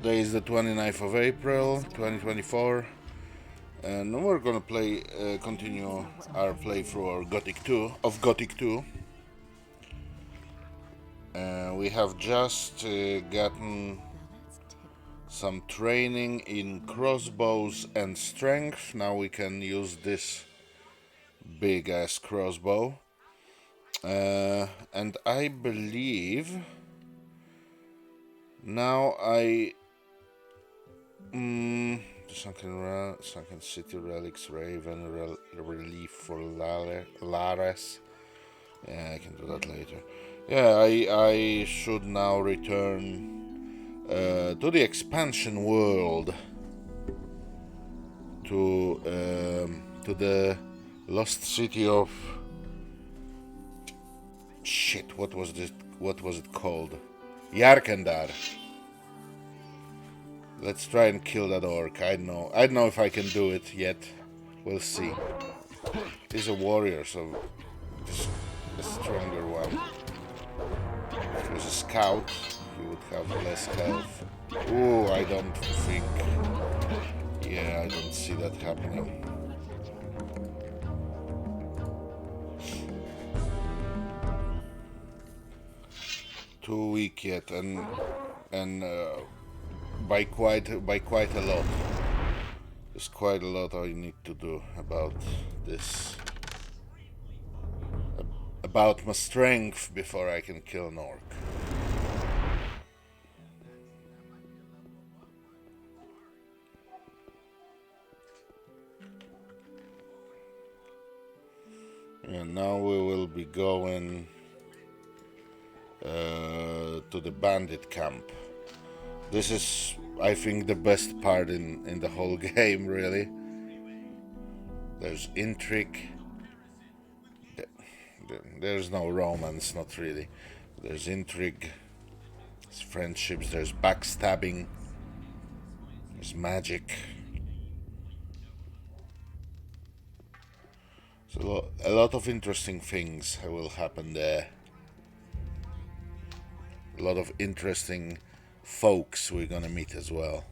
Today is the 29th of April 2024, and we're gonna continue our playthrough of Gothic 2. We have just gotten some training in crossbows and strength. Now we can use this big ass crossbow. And I believe now Sunken City Relics, Raven, Relief for Lares. Yeah, I can do that later. Yeah, I should now return to the expansion world, to the lost city of shit. What was this? What was it called? Yarkandar. Let's try and kill that orc. I don't know if I can do it yet. We'll see. He's a warrior, so just a stronger one. If he was a scout, he would have less health. Ooh, I don't think. Yeah, I don't see that happening. Too weak yet, and by quite a lot. There's quite a lot I need to do about this. About my strength before I can kill an orc. And now we will be going to the bandit camp. This is, I think, the best part in the whole game, really. There's intrigue. There's no romance, not really. There's intrigue, there's friendships, there's backstabbing, there's magic. So a lot of interesting things will happen there. A lot of interesting folks we're gonna meet as well.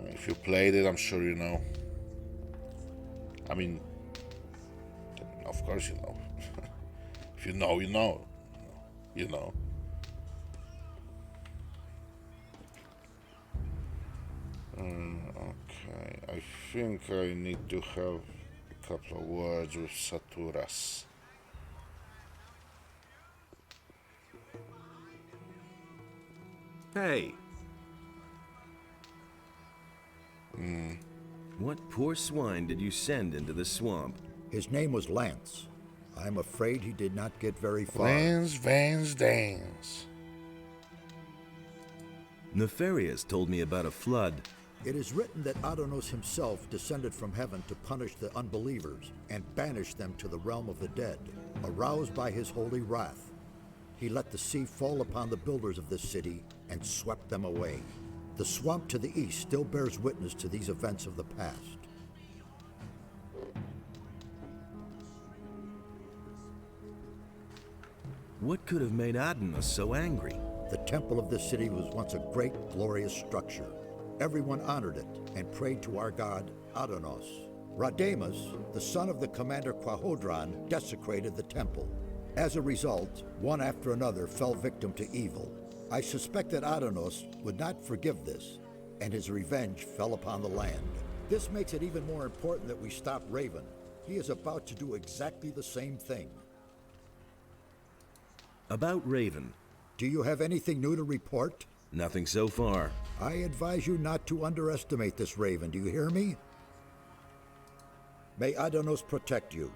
If you played it, I'm sure you know. I mean, of course you know. If you know, you know. You know. Okay, I think I need to have a couple of words with Saturas. Hey. What poor swine did you send into the swamp? His name was Lance. I'm afraid he did not get very far. Lance Vans Dance. Nefarious told me about a flood. It is written that Adonos himself descended from heaven to punish the unbelievers and banish them to the realm of the dead. Aroused by his holy wrath, he let the sea fall upon the builders of this city and swept them away. The swamp to the east still bears witness to these events of the past. What could have made Adonis so angry? The temple of this city was once a great, glorious structure. Everyone honored it and prayed to our god, Adonos. Radamus, the son of the commander Quahodron, desecrated the temple. As a result, one after another fell victim to evil. I suspect that Adonos would not forgive this, and his revenge fell upon the land. This makes it even more important that we stop Raven. He is about to do exactly the same thing. About Raven. Do you have anything new to report? Nothing so far. I advise you not to underestimate this Raven, do you hear me? May Adonos protect you.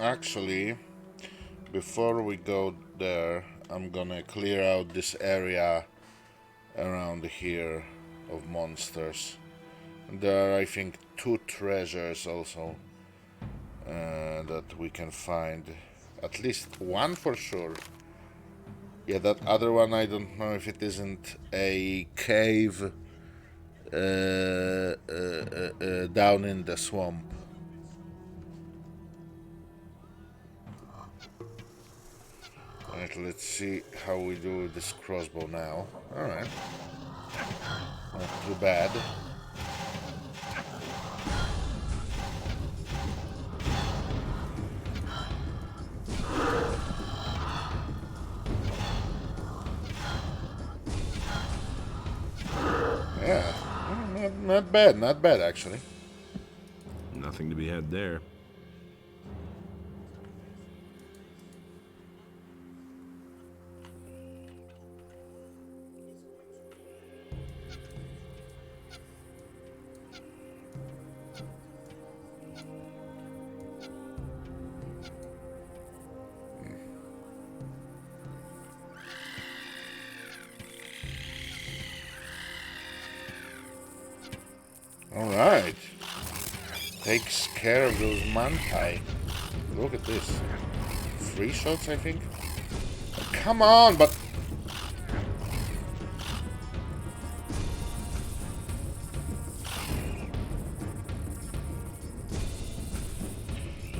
Actually, before we go there, I'm gonna clear out this area around here of monsters. And there are, I think, 2 treasures also that we can find. At least one for sure. Yeah, that other one, I don't know if it isn't a cave down in the swamp. Alright, let's see how we do with this crossbow now. Alright. Not too bad. Yeah, not bad, not bad actually. Nothing to be had there. Alright. Takes care of those manti. Look at this. 3 shots, I think. Oh, come on, but...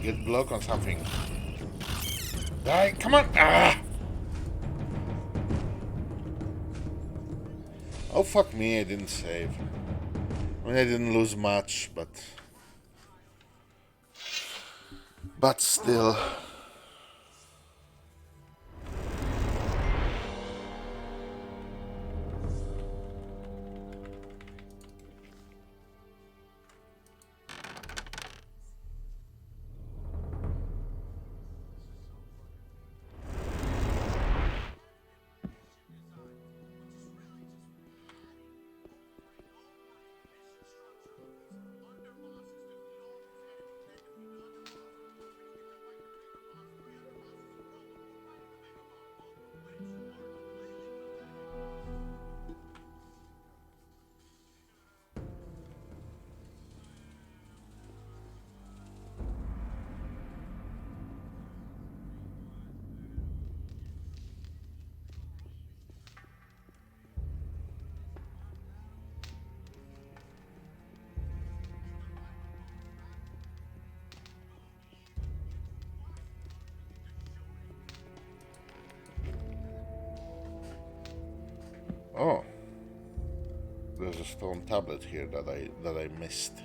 Get block on something. Die, come on! Ah! Oh, fuck me, I didn't save. I mean, I didn't lose much, but... But still... Oh. There's a stone tablet here that I missed.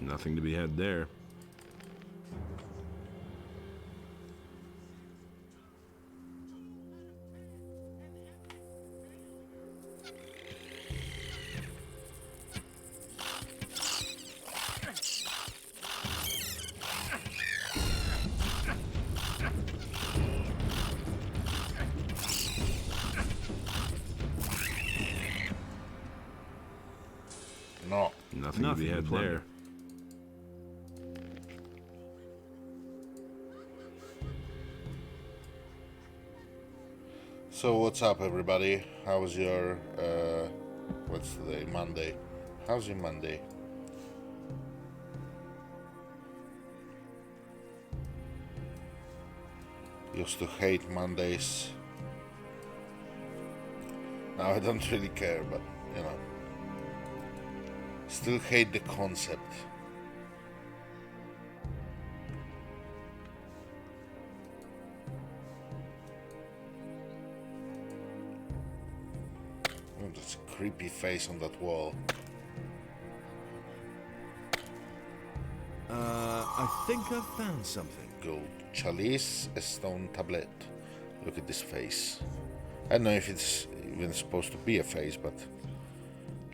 Nothing to be had there. No. Nothing to be had there. So what's up, everybody? How's your what's today? Monday. How's your Monday? Used to hate Mondays. Now I don't really care, but you know, still hate the concept. Oh, that's a creepy face on that wall. I think I've found something. Gold chalice, a stone tablet. Look at this face. I don't know if it's even supposed to be a face, but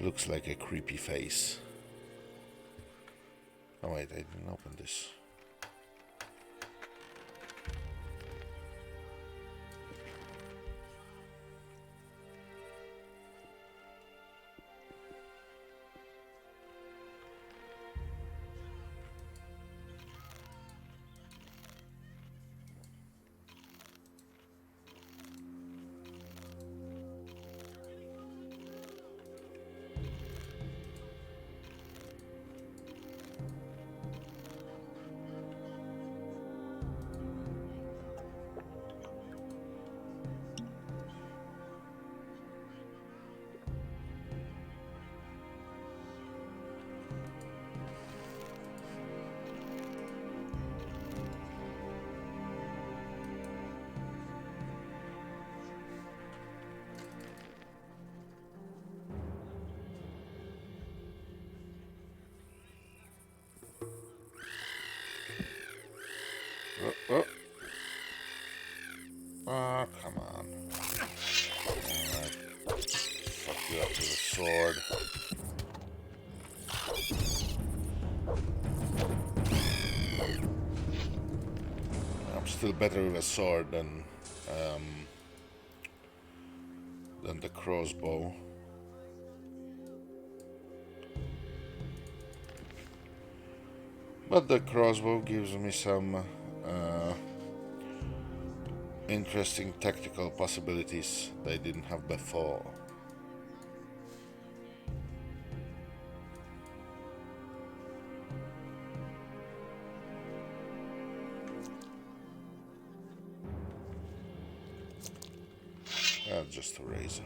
looks like a creepy face. Oh wait, I didn't open this. Oh. Ah, come on. Alright. Fuck you up with a sword. I'm still better with a sword than the crossbow. But the crossbow gives me some interesting tactical possibilities they didn't have before. Just a razor.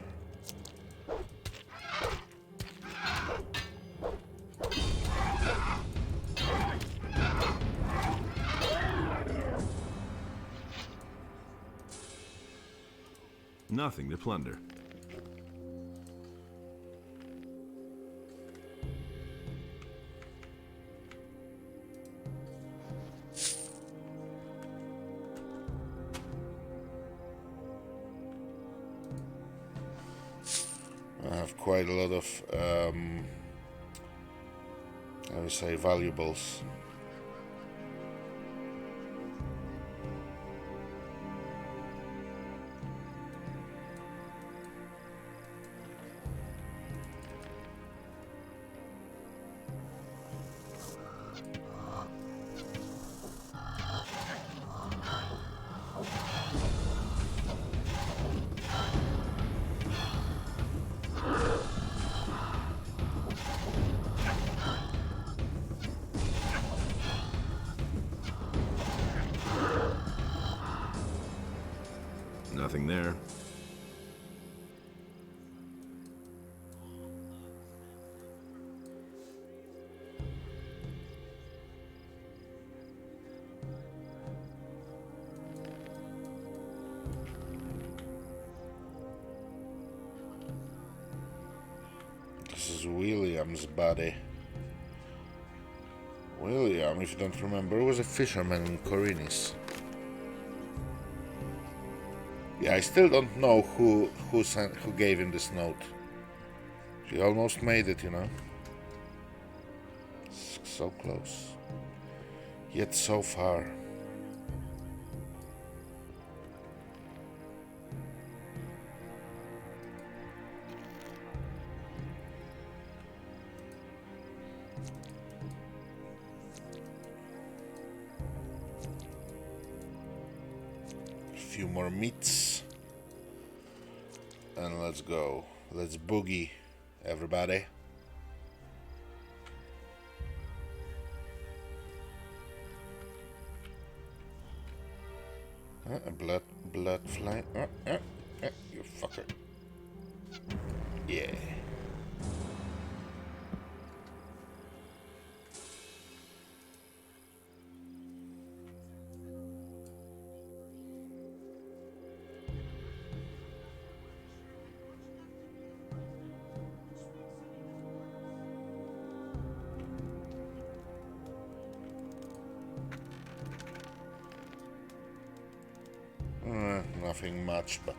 Nothing to plunder. I have quite a lot of, I would say, valuables. Nothing there. This is William's body. William, if you don't remember, was a fisherman in Corinis. Yeah, I still don't know who gave him this note. She almost made it, you know. So close. Yet so far. A few more meats. And let's go. Let's boogie, everybody. A blood flame. You fucker. Yeah. Nothing much, but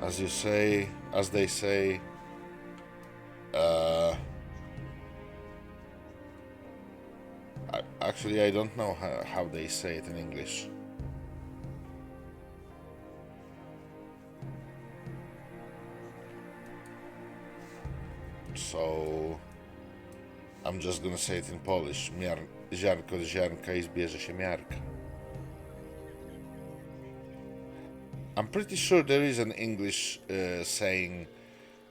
as you say, as they say, actually I don't know how they say it in English. So I'm just gonna say it in Polish. Ziarnko z ziarnka i zbierze się miarka. I'm pretty sure there is an English saying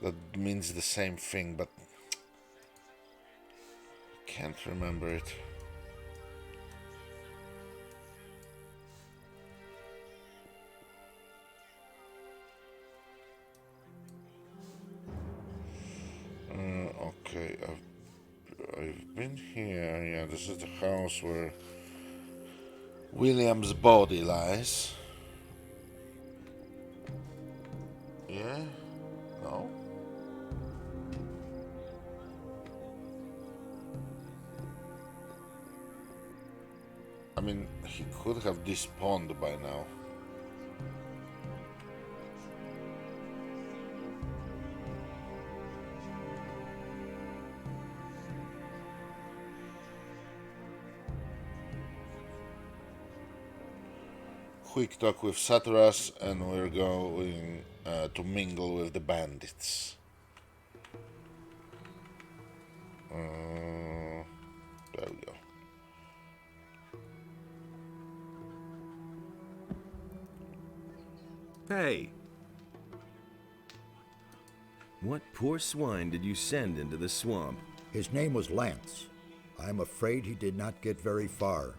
that means the same thing, but I can't remember it. Okay, I've been here. Yeah, this is the house where William's body lies. Yeah? No? I mean, he could have despawned by now. Quick talk with Saturas, and we're going to mingle with the bandits. There we go. Hey! What poor swine did you send into the swamp? His name was Lance. I'm afraid he did not get very far.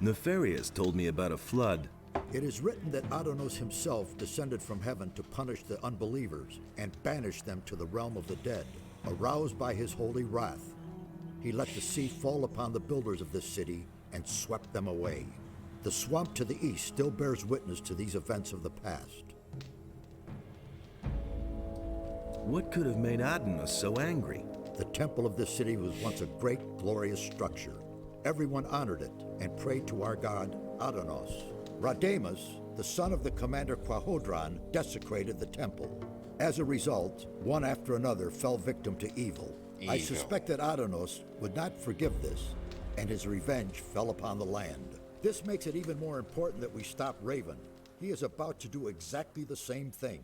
Nefarious told me about a flood. It is written that Adonos himself descended from heaven to punish the unbelievers and banish them to the realm of the dead. Aroused by his holy wrath, he let the sea fall upon the builders of this city and swept them away. The swamp to the east still bears witness to these events of the past. What could have made Adonos so angry? The temple of this city was once a great, glorious structure. Everyone honored it and prayed to our god, Adonos. Radamus, the son of the commander Quahodran, desecrated the temple. As a result, one after another fell victim to evil. I suspect that Adonos would not forgive this, and his revenge fell upon the land. This makes it even more important that we stop Raven. He is about to do exactly the same thing.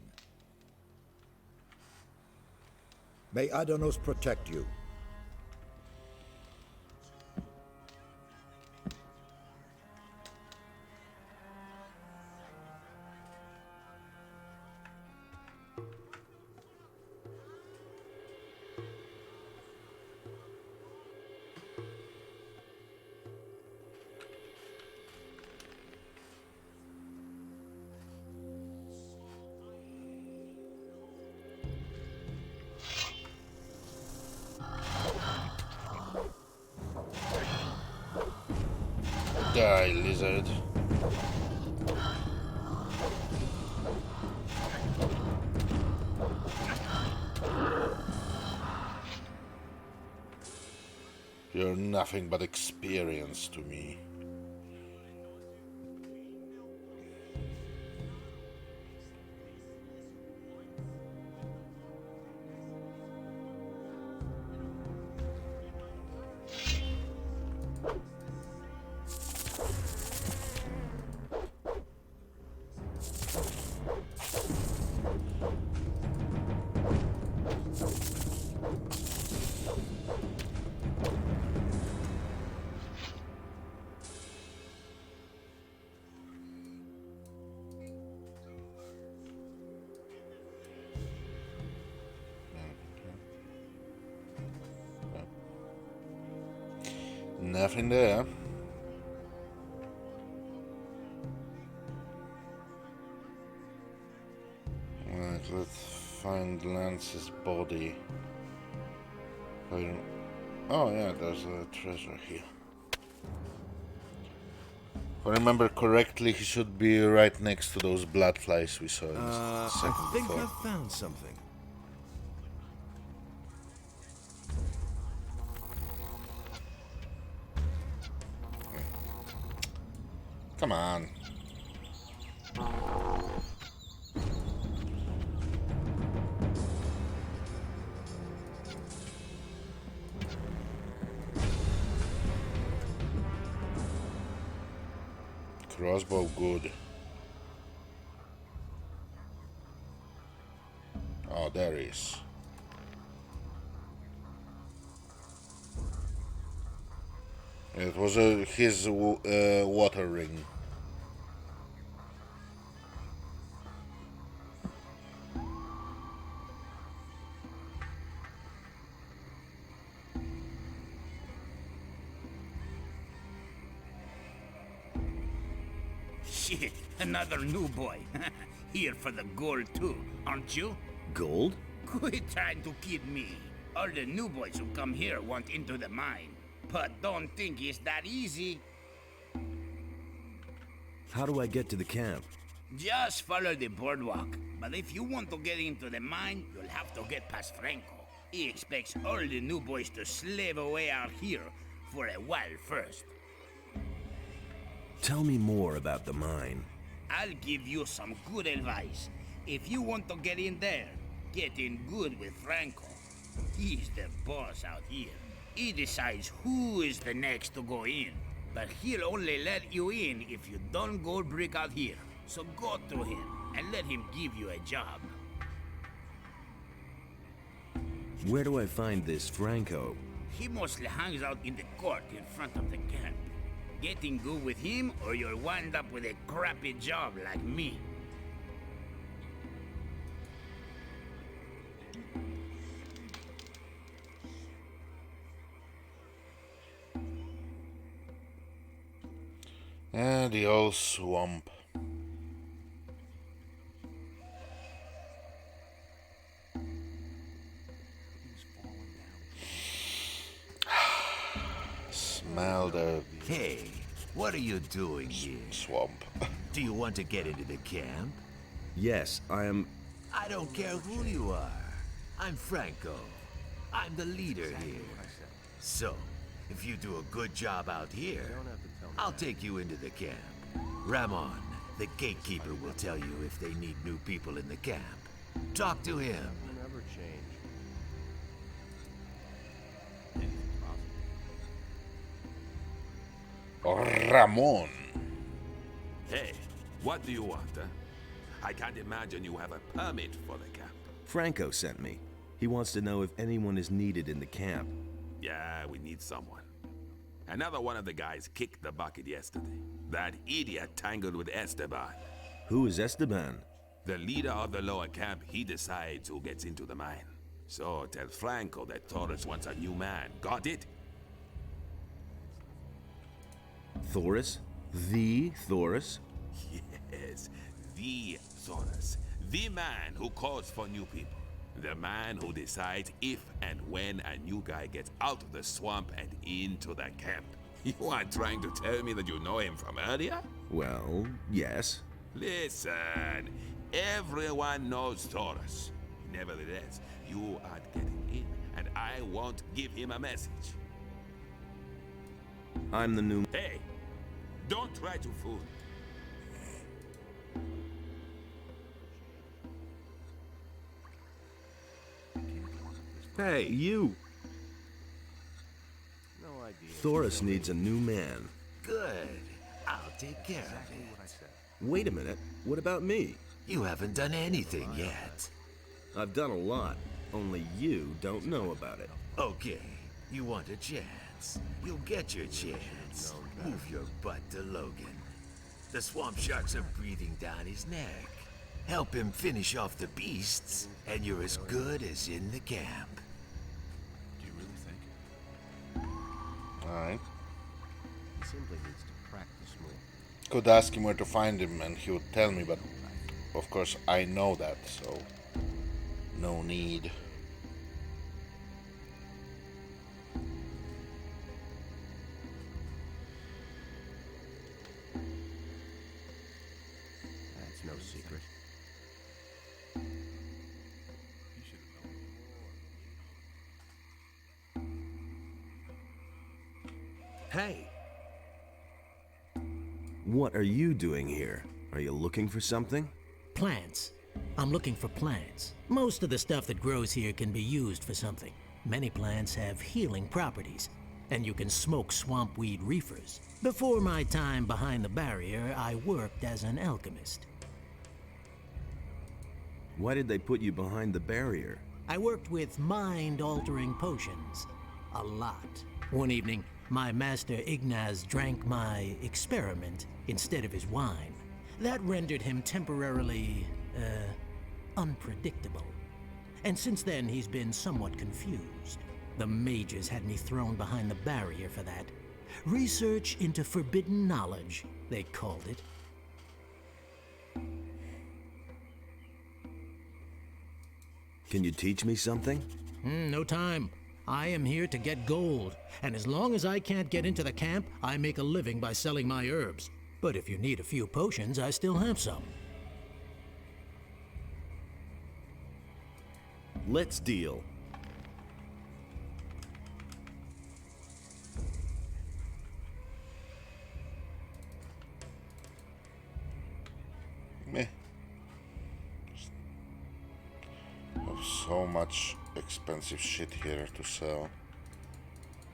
May Adonos protect you. Die, lizard. You're nothing but experience to me. Nothing there. Right, let's find Lance's body. Oh yeah, there's a treasure here. If I remember correctly, he should be right next to those blood flies we saw in the second I think floor. I've found something. Come on. Crossbow, good. Oh, there he is. It was his water ring. Shit, another new boy. Here for the gold too, aren't you? Gold? Quit trying to kid me. All the new boys who come here want into the mine. But don't think it's that easy. How do I get to the camp? Just follow the boardwalk. But if you want to get into the mine, you'll have to get past Franco. He expects all the new boys to slave away out here for a while first. Tell me more about the mine. I'll give you some good advice. If you want to get in there, get in good with Franco. He's the boss out here. He decides who is the next to go in. But he'll only let you in if you don't gold brick out here. So go to him and let him give you a job. Where do I find this Franco? He mostly hangs out in the court in front of the camp. Getting good with him, or you'll wind up with a crappy job like me. And the old swamp. Smell the Hey, what are you doing here? swamp. Do you want to get into the camp? Yes, I am... I don't care who you are. I'm Franco. I'm the leader here. So, if you do a good job out here, I'll take you into the camp. Ramon, the gatekeeper, will tell you if they need new people in the camp. Talk to him. Ramon. Hey, what do you want, huh? I can't imagine you have a permit for the camp. Franco sent me. He wants to know if anyone is needed in the camp. Yeah, we need someone. Another one of the guys kicked the bucket yesterday. That idiot tangled with Esteban. Who is Esteban? The leader of the lower camp, he decides who gets into the mine. So tell Franco that Torres wants a new man. Got it? Thoris? The Thoris? Yes, the Torres. The man who calls for new people. The man who decides if and when a new guy gets out of the swamp and into the camp. You are trying to tell me that you know him from earlier? Well, yes. Listen, everyone knows Taurus. Nevertheless, you are getting in, and I won't give him a message. I'm the new... Hey, don't try to fool me. Hey, you! Thoris needs a new man. Good. I'll take care of it. Wait a minute. What about me? You haven't done anything yet. I've done a lot. Only you don't know about it. Okay, you want a chance. You'll get your chance. Move your butt to Logan. The swamp sharks are breathing down his neck. Help him finish off the beasts, and you're as good as in the camp. Alright. simply needs to practice more. Could ask him where to find him and he would tell me, but of course I know that, so no need. That's no secret. Hey! What are you doing here? Are you looking for something? Plants. I'm looking for plants. Most of the stuff that grows here can be used for something. Many plants have healing properties, and you can smoke swamp weed reefers. Before my time behind the barrier, I worked as an alchemist. Why did they put you behind the barrier? I worked with mind-altering potions. A lot. One evening, my master Ignaz drank my experiment instead of his wine. That rendered him temporarily, unpredictable. And since then, he's been somewhat confused. The mages had me thrown behind the barrier for that. Research into forbidden knowledge, they called it. Can you teach me something? No time. I am here to get gold, and as long as I can't get into the camp, I make a living by selling my herbs. But if you need a few potions, I still have some. Let's deal. Meh. Have so much expensive shit here to sell.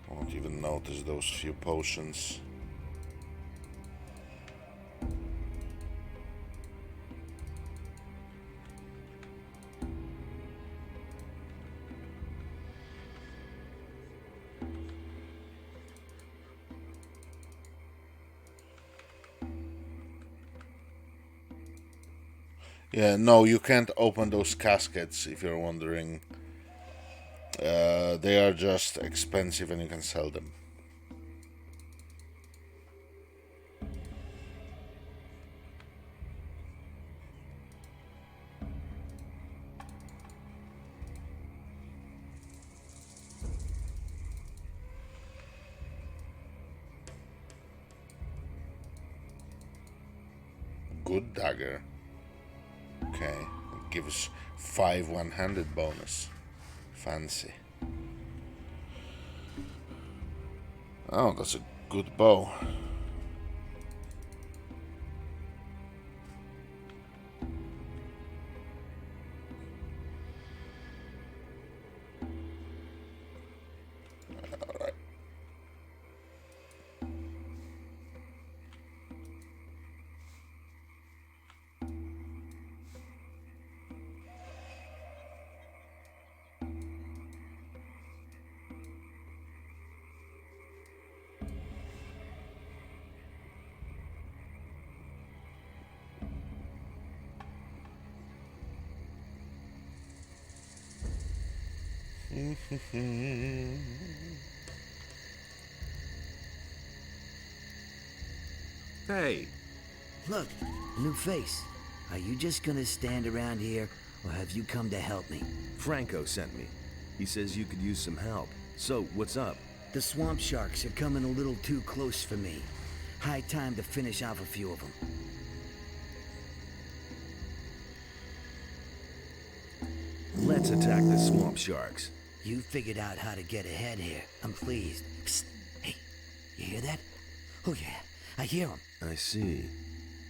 Won't even notice those few potions. Yeah, no, you can't open those caskets if you're wondering. They are just expensive and you can sell them. Good dagger. Okay, it gives 5 one-handed bonus. Fancy. Oh, that's a good bow. Alright. Hey! Look, new face. Are you just gonna stand around here, or have you come to help me? Franco sent me. He says you could use some help. So, what's up? The swamp sharks are coming a little too close for me. High time to finish off a few of them. Let's attack the swamp sharks. You figured out how to get ahead here. I'm pleased. Psst. Hey, you hear that? Oh yeah, I hear them. I see.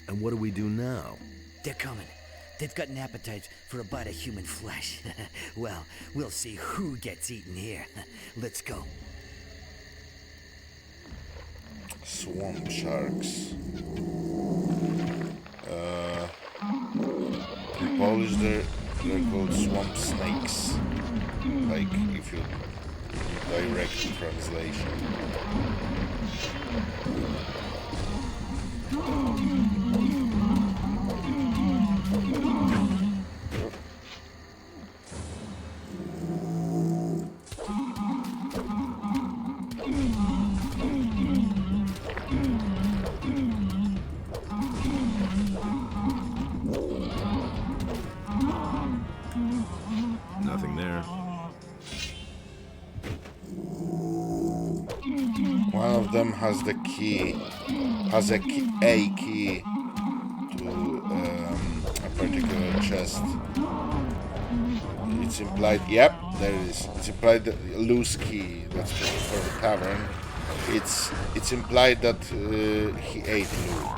And what do we do now? They're coming. They've got an appetite for a bite of human flesh. Well, we'll see who gets eaten here. Let's go. Swamp sharks. In Polish, they're called swamp snakes. Like, if you direct translation. them has the key, has a key to a particular chest. It's implied. Yep, there it is. It's implied that loose key. That's for the tavern. It's implied that he ate Lou.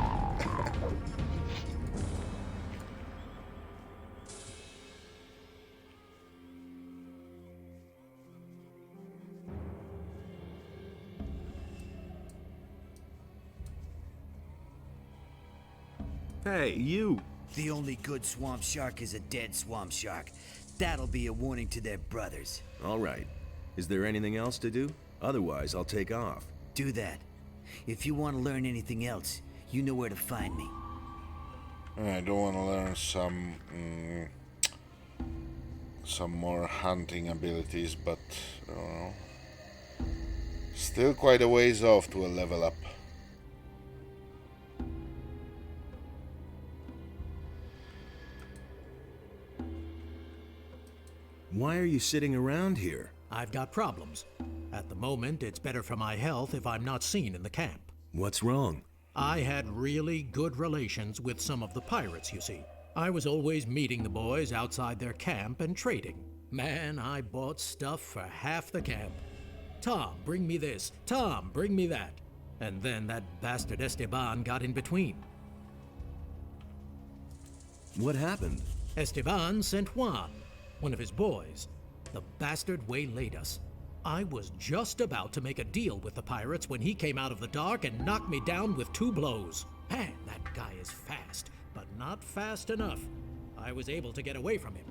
Hey, you! The only good swamp shark is a dead swamp shark. That'll be a warning to their brothers. All right. Is there anything else to do? Otherwise, I'll take off. Do that. If you want to learn anything else, you know where to find me. I don't want to learn some more hunting abilities, but I don't know. Still quite a ways off to a level up. Why are you sitting around here? I've got problems. At the moment, it's better for my health if I'm not seen in the camp. What's wrong? I had really good relations with some of the pirates, you see. I was always meeting the boys outside their camp and trading. Man, I bought stuff for half the camp. Tom, bring me this. Tom, bring me that. And then that bastard Esteban got in between. What happened? Esteban sent Juan, one of his boys. The bastard waylaid us. I was just about to make a deal with the pirates when he came out of the dark and knocked me down with 2 blows. Man, that guy is fast, but not fast enough. I was able to get away from him.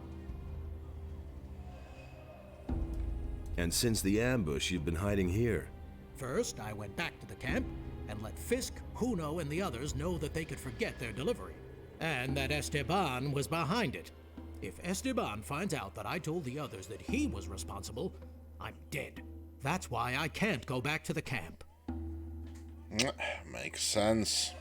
And since the ambush, you've been hiding here. First, I went back to the camp and let Fisk, Juno, and the others know that they could forget their delivery, and that Esteban was behind it. If Esteban finds out that I told the others that he was responsible, I'm dead. That's why I can't go back to the camp. Makes sense.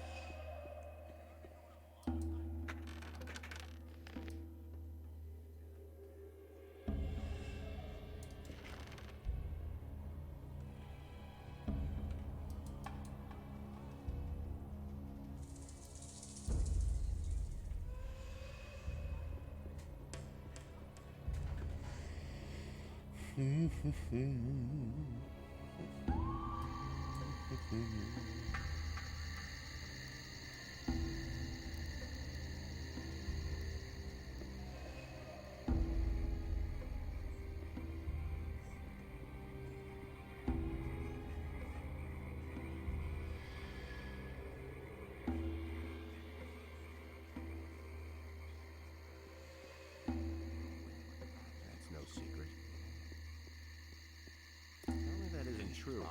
That's no secret. Tell me that isn't true.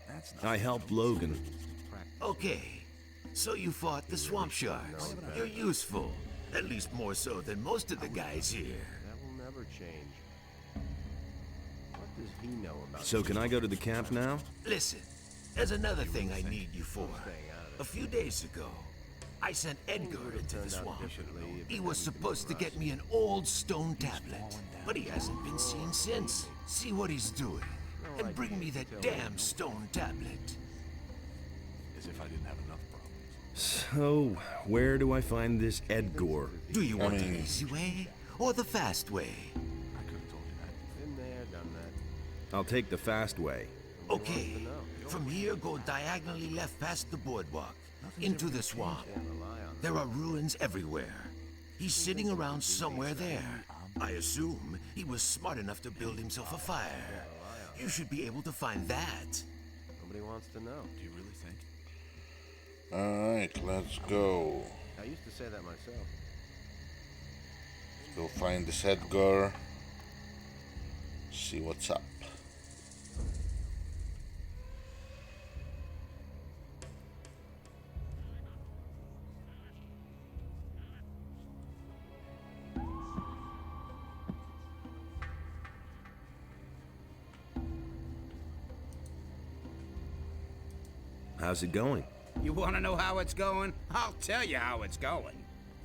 That's not I helped Logan. Okay, so you fought the swamp sharks. You're useful. At least more so than most of the guys here. That will never change. What does he know about So can I go to the camp now? Listen, there's another thing I need you for. A few days ago, I sent Edgar into the swamp. He was supposed to get me an old stone tablet, but he hasn't been seen since. See what he's doing, and bring me that damn stone tablet. As if I didn't have enough problems. So, where do I find this Edgar? Do you want the easy way or the fast way? I could have told you that. Been there, done that. I'll take the fast way. Okay, from here go diagonally left past the boardwalk, into the swamp. There are ruins everywhere. He's sitting around somewhere there. I assume he was smart enough to build himself a fire. You should be able to find that. Nobody wants to know. Do you really think? Alright, let's go. I used to say that myself. Go find this Edgar. See what's up. How's it going? You want to know how it's going? I'll tell you how it's going.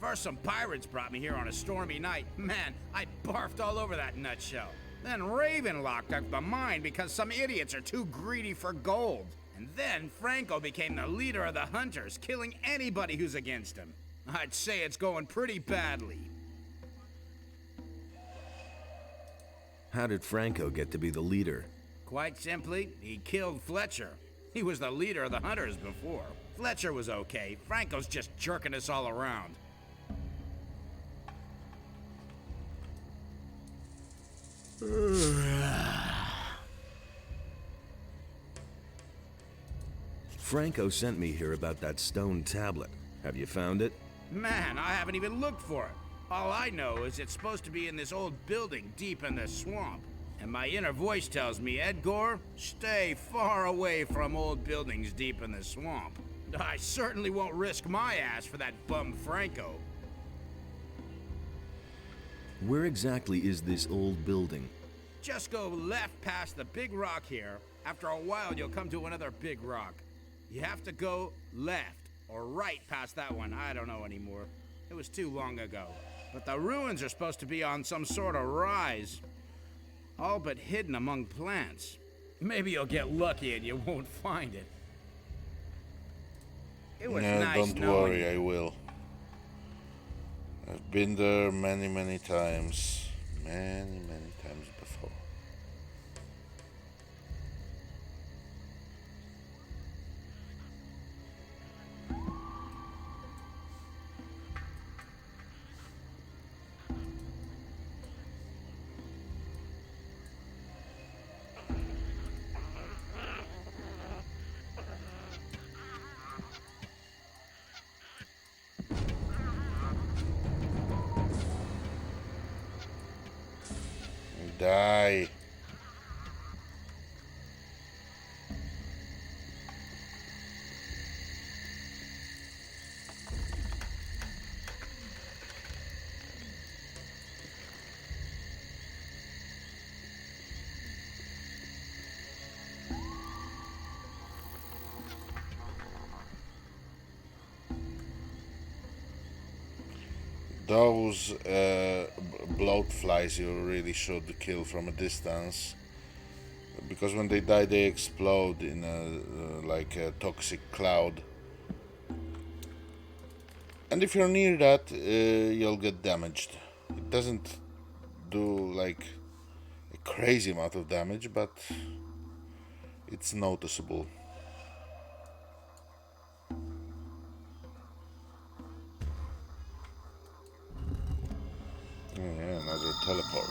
First, some pirates brought me here on a stormy night. Man, I barfed all over that nutshell. Then Ravenlock took the mine because some idiots are too greedy for gold. And then Franco became the leader of the hunters, killing anybody who's against him. I'd say it's going pretty badly. How did Franco get to be the leader? Quite simply, he killed Fletcher. He was the leader of the hunters before. Fletcher was okay. Franco's just jerking us all around. Franco sent me here about that stone tablet. Have you found it? Man, I haven't even looked for it. All I know is it's supposed to be in this old building deep in the swamp. And my inner voice tells me, Edgar, stay far away from old buildings deep in the swamp. I certainly won't risk my ass for that bum Franco. Where exactly is this old building? Just go left past the big rock here. After a while, you'll come to another big rock. You have to go left or right past that one. I don't know anymore. It was too long ago. But the ruins are supposed to be on some sort of rise, all but hidden among plants. Maybe you'll get lucky and you won't find it. It was No, nice don't knowing worry, you. I will. I've been there many, many times. Many, many times before. Die. Those bloat flies you really should kill from a distance, because when they die they explode in a like a toxic cloud, and if you're near that you'll get damaged. It doesn't do like a crazy amount of damage, but it's noticeable. Oh, yeah, another teleport.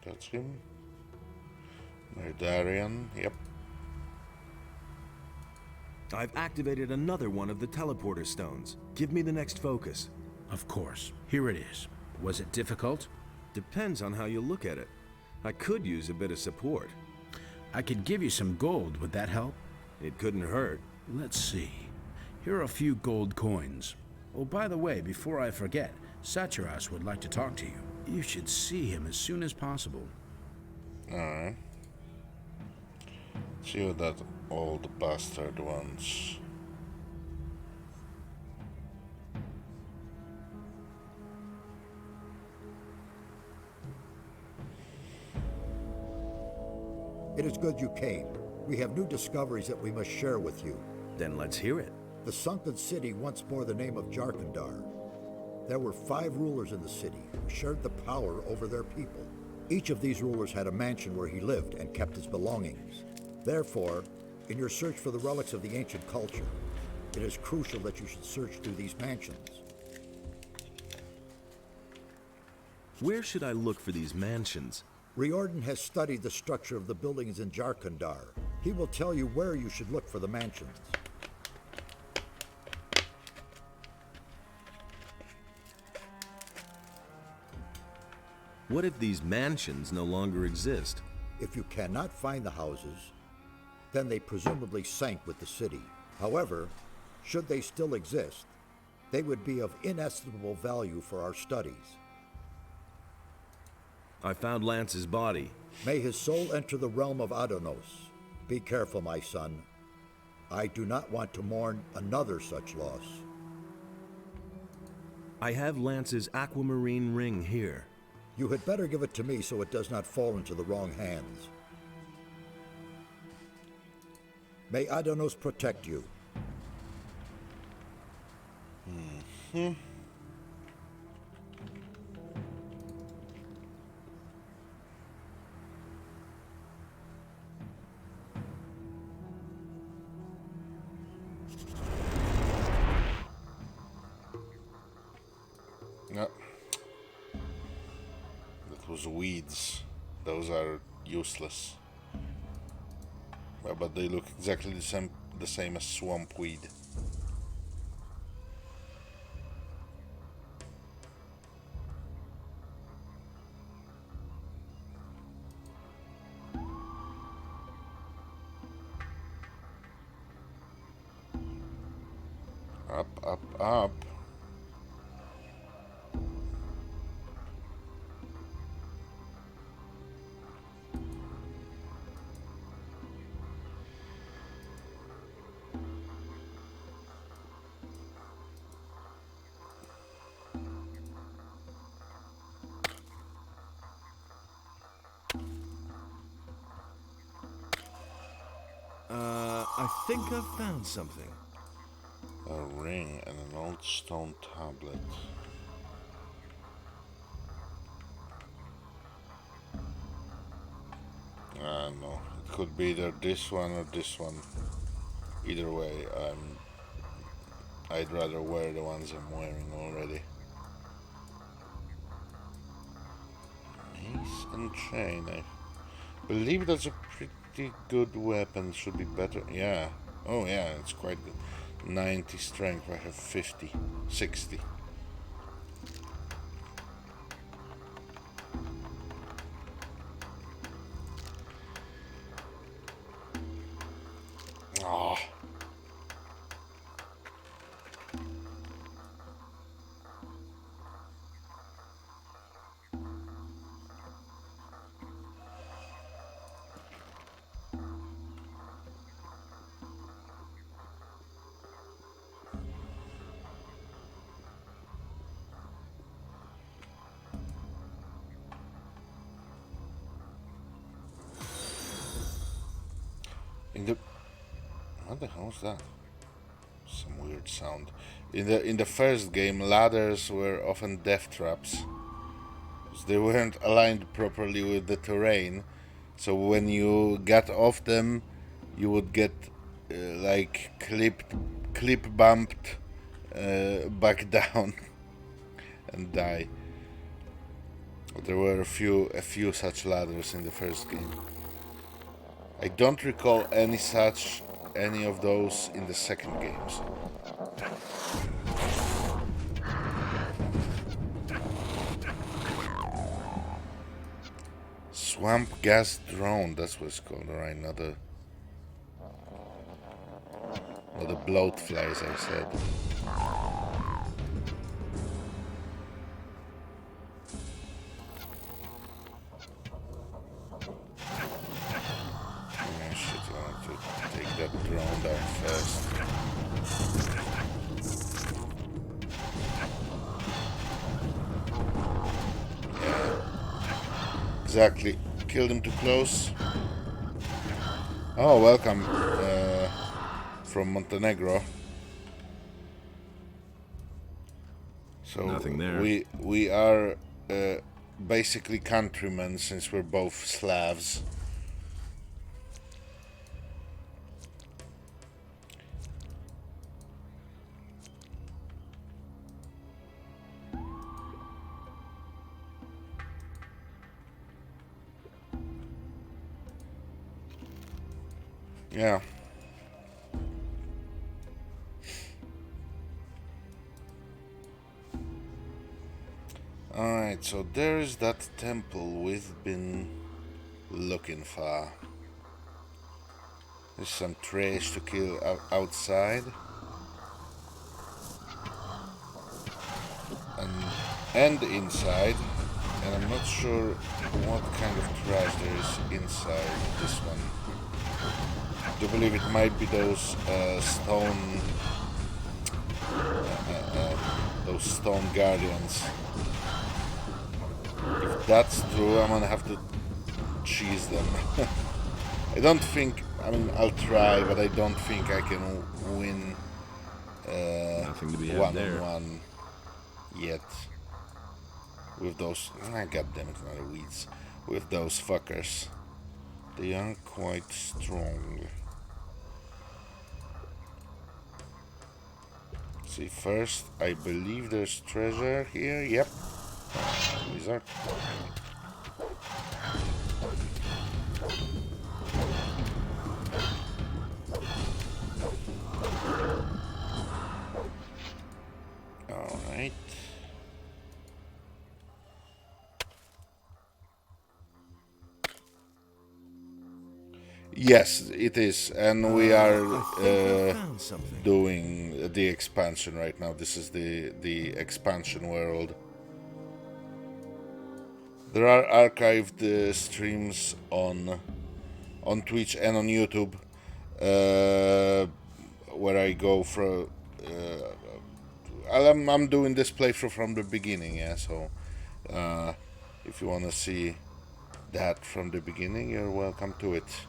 That's him. Merdarian, yep. I've activated another one of the teleporter stones. Give me the next focus. Of course. Here it is. Was it difficult? Depends on how you look at it. I could use a bit of support. I could give you some gold. Would that help? It couldn't hurt. Let's see. Here are a few gold coins. Oh, by the way, before I forget, Satyras would like to talk to you. You should see him as soon as possible. Alright. See what that old bastard wants. It is good you came. We have new discoveries that we must share with you. Then let's hear it. The sunken city once bore the name of Jarkandar. There were 5 rulers in the city who shared the power over their people. Each of these rulers had a mansion where he lived and kept his belongings. Therefore, in your search for the relics of the ancient culture, it is crucial that you should search through these mansions. Where should I look for these mansions? Riordan has studied the structure of the buildings in Jarkandar. He will tell you where you should look for the mansions. What if these mansions no longer exist? If you cannot find the houses, then they presumably sank with the city. However, should they still exist, they would be of inestimable value for our studies. I found Lance's body. May his soul enter the realm of Adonos. Be careful, my son. I do not want to mourn another such loss. I have Lance's aquamarine ring here. You had better give it to me so it does not fall into the wrong hands. May Adonos protect you. No. That was weeds. Those are useless. Well, but they look exactly the same as swamp weed. Up, up, up. I think I've found something. A ring and an old stone tablet. No, it could be either this one or this one. Either way, I'd rather wear the ones I'm wearing already. Mace and chain. I believe that's a pretty good weapon. Should be better. Yeah. Oh yeah, it's quite good. 90 strength. I have 50, 60. Ah. What the hell was that? Some weird sound. In the first game, ladders were often death traps. They weren't aligned properly with the terrain, so when you got off them, you would get like clip bumped back down and die. There were a few such ladders in the first game. I don't recall any of those in the second games. Swamp gas drone, that's what it's called, right? Not the bloat flies, I said. That drone down first. Yeah. Exactly. Killed him too close. Oh, welcome from Montenegro. So nothing there. We are basically countrymen since we're both Slavs. Yeah. Alright, so there is that temple we've been looking for. There's some trash to kill outside. And inside. And I'm not sure what kind of trash there is inside this one. I do believe it might be those those stone guardians. If that's true, I'm gonna have to cheese them. I don't think, I mean, I'll try, but I don't think I can win Nothing to be had one-on-one yet. With those, god damn it, not weeds. With those fuckers. They are quite strong. See, first, I believe there's treasure here. Yep. Wizard. Alright. Yes, it is, and we are doing the expansion right now. This is the expansion world. There are archived streams on Twitch and on YouTube where I go for. I'm doing this playthrough from the beginning, yeah. So if you want to see that from the beginning, you're welcome to it.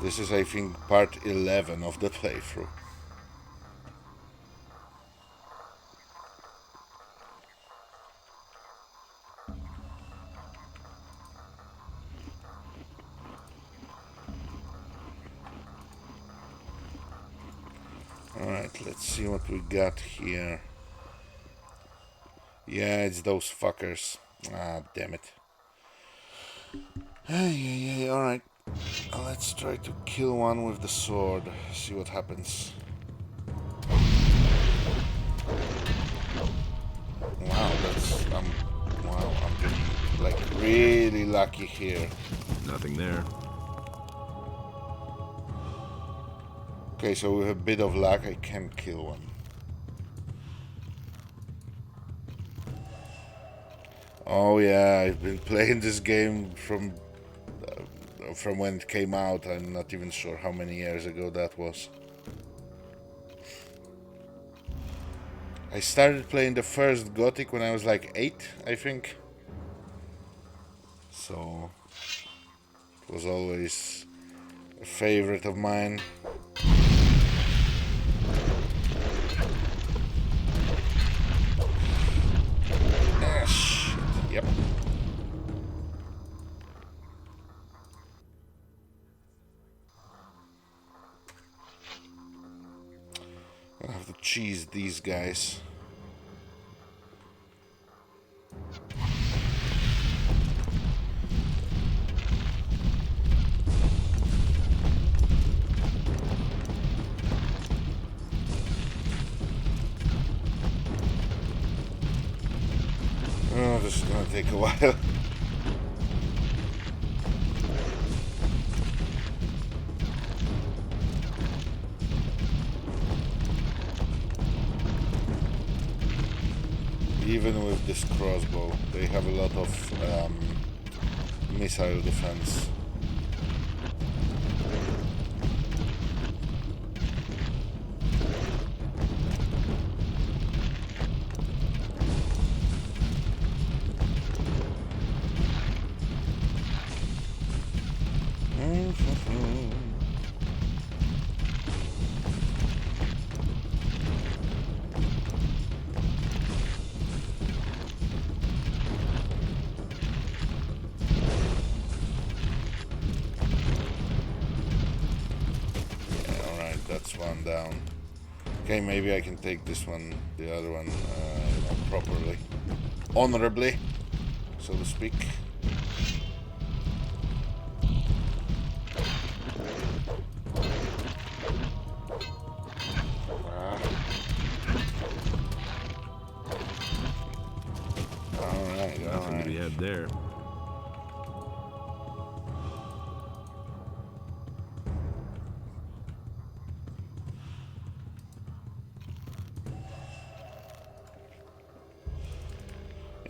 This is, I think, part 11 of the playthrough. Alright, let's see what we got here. Yeah, it's those fuckers. Ah, damn it. Hey, alright. Let's try to kill one with the sword. See what happens. Wow, I'm getting like really lucky here. Nothing there. Okay, so with a bit of luck, I can kill one. Oh yeah, I've been playing this game from when it came out. I'm not even sure how many years ago that was. I started playing the first Gothic when I was like 8, I think. So it was always a favorite of mine. Ah, shit. Yep. I have to cheese these guys. Oh, this is gonna take a while. Even with this crossbow, they have a lot of missile defense. One down. Okay, maybe I can take this one, the other one, properly, honorably, so to speak. Alright, Nothing to be had there.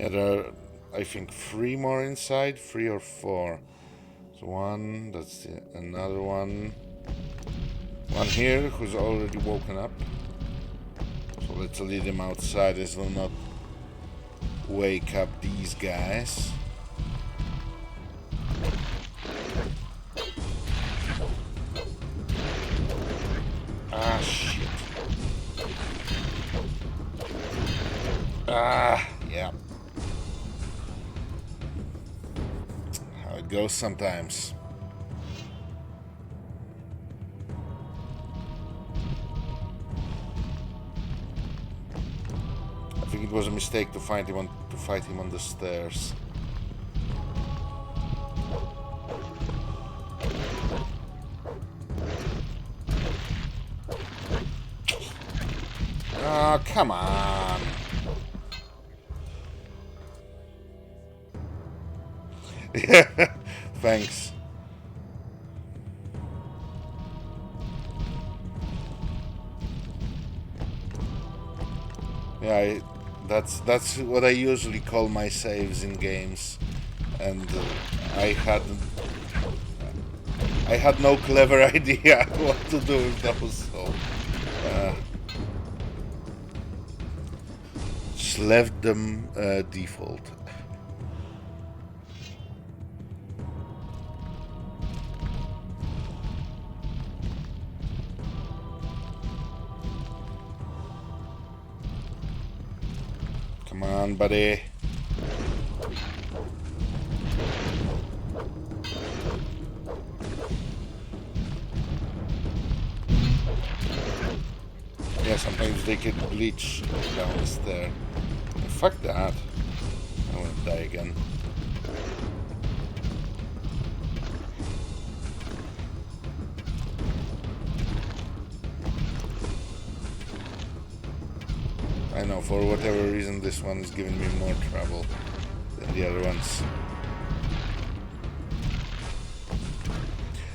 Yeah, there are, I think, 3 more inside, 3 or 4. So one, another one. One here who's already woken up. let's lead him outside. This will not wake up these guys. Ah, shit. Ah, yeah. How it goes sometimes. I think it was a mistake to fight him on the stairs. Oh, come on. Thanks. Yeah, that's what I usually call my saves in games, and I had no clever idea what to do with those, so just left them default. Come on, buddy. Yeah, sometimes they can glitch down the stair. Fuck that. I wanna die again. I know, for whatever reason this one is giving me more trouble than the other ones.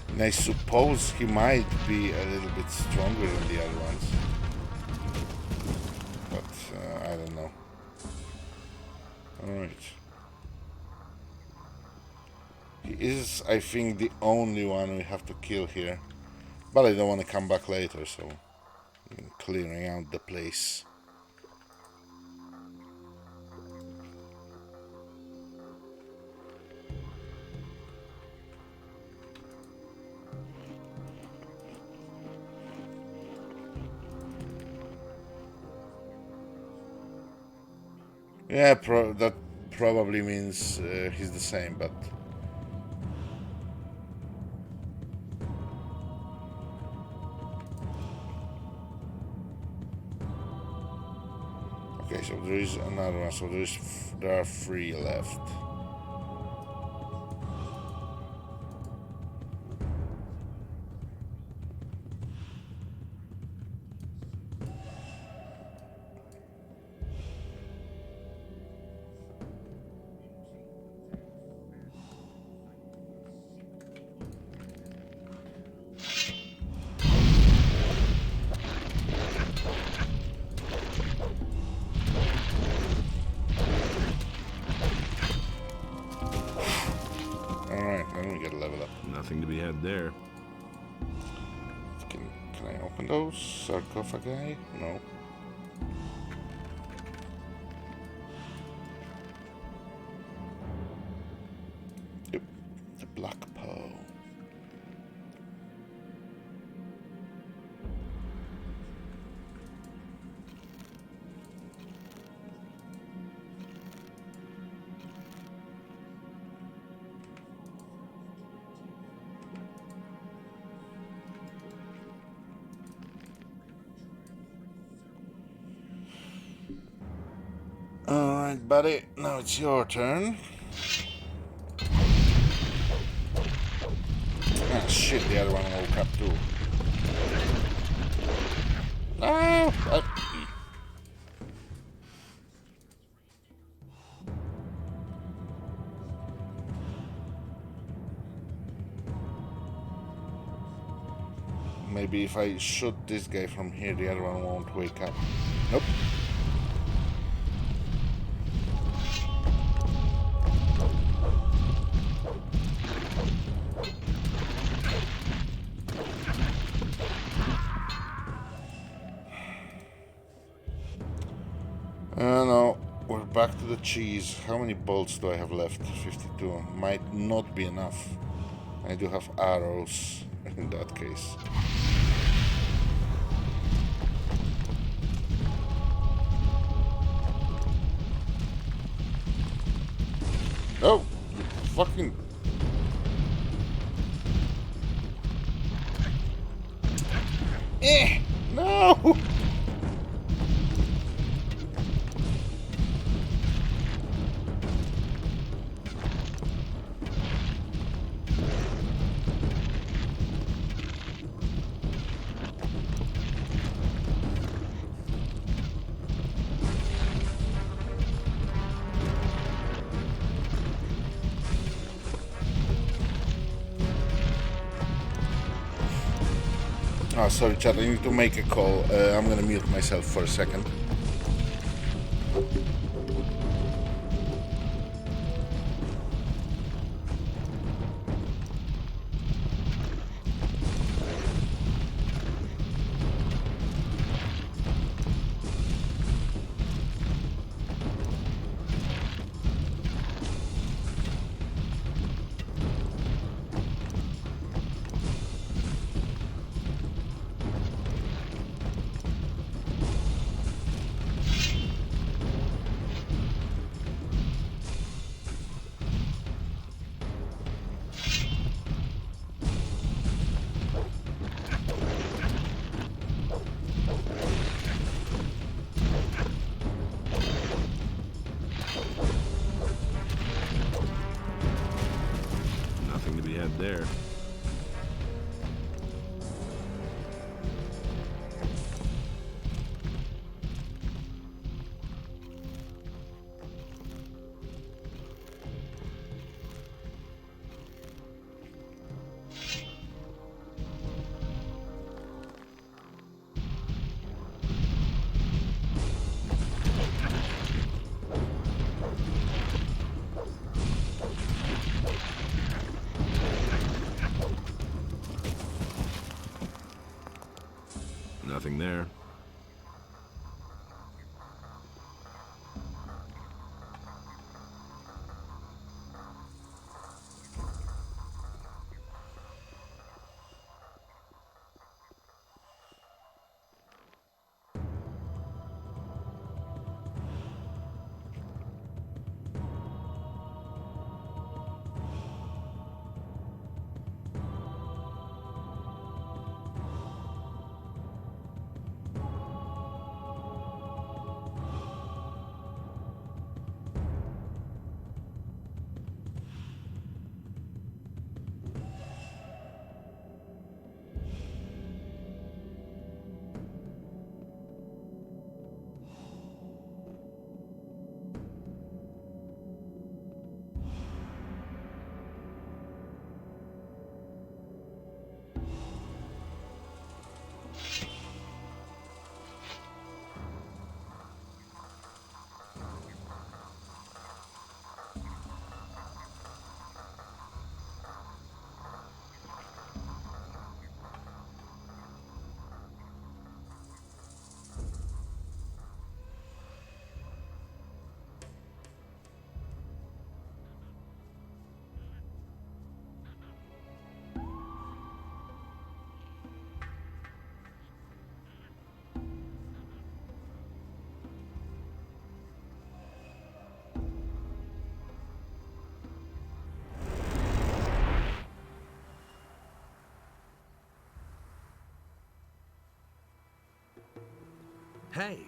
And I suppose he might be a little bit stronger than the other ones. But I don't know. Alright. He is, I think, the only one we have to kill here. But I don't want to come back later, so I'm clearing out the place. Yeah, that probably means he's the same, but... Okay, so there is another one, so there are 3 left. Nothing to be had there. Can I open those sarcophagi? No. Yep, the black pearl. Alright, buddy, now it's your turn. Ah, shit, the other one woke up too. Ah! Maybe if I shoot this guy from here, the other one won't wake up. Nope. No, we're back to the cheese. How many bolts do I have left? 52. Might not be enough. I do have arrows in that case. Oh, you fucking... No! Oh, sorry, chat. I need to make a call. I'm gonna mute myself for a second. Nothing to be had there. Nothing there. Hey!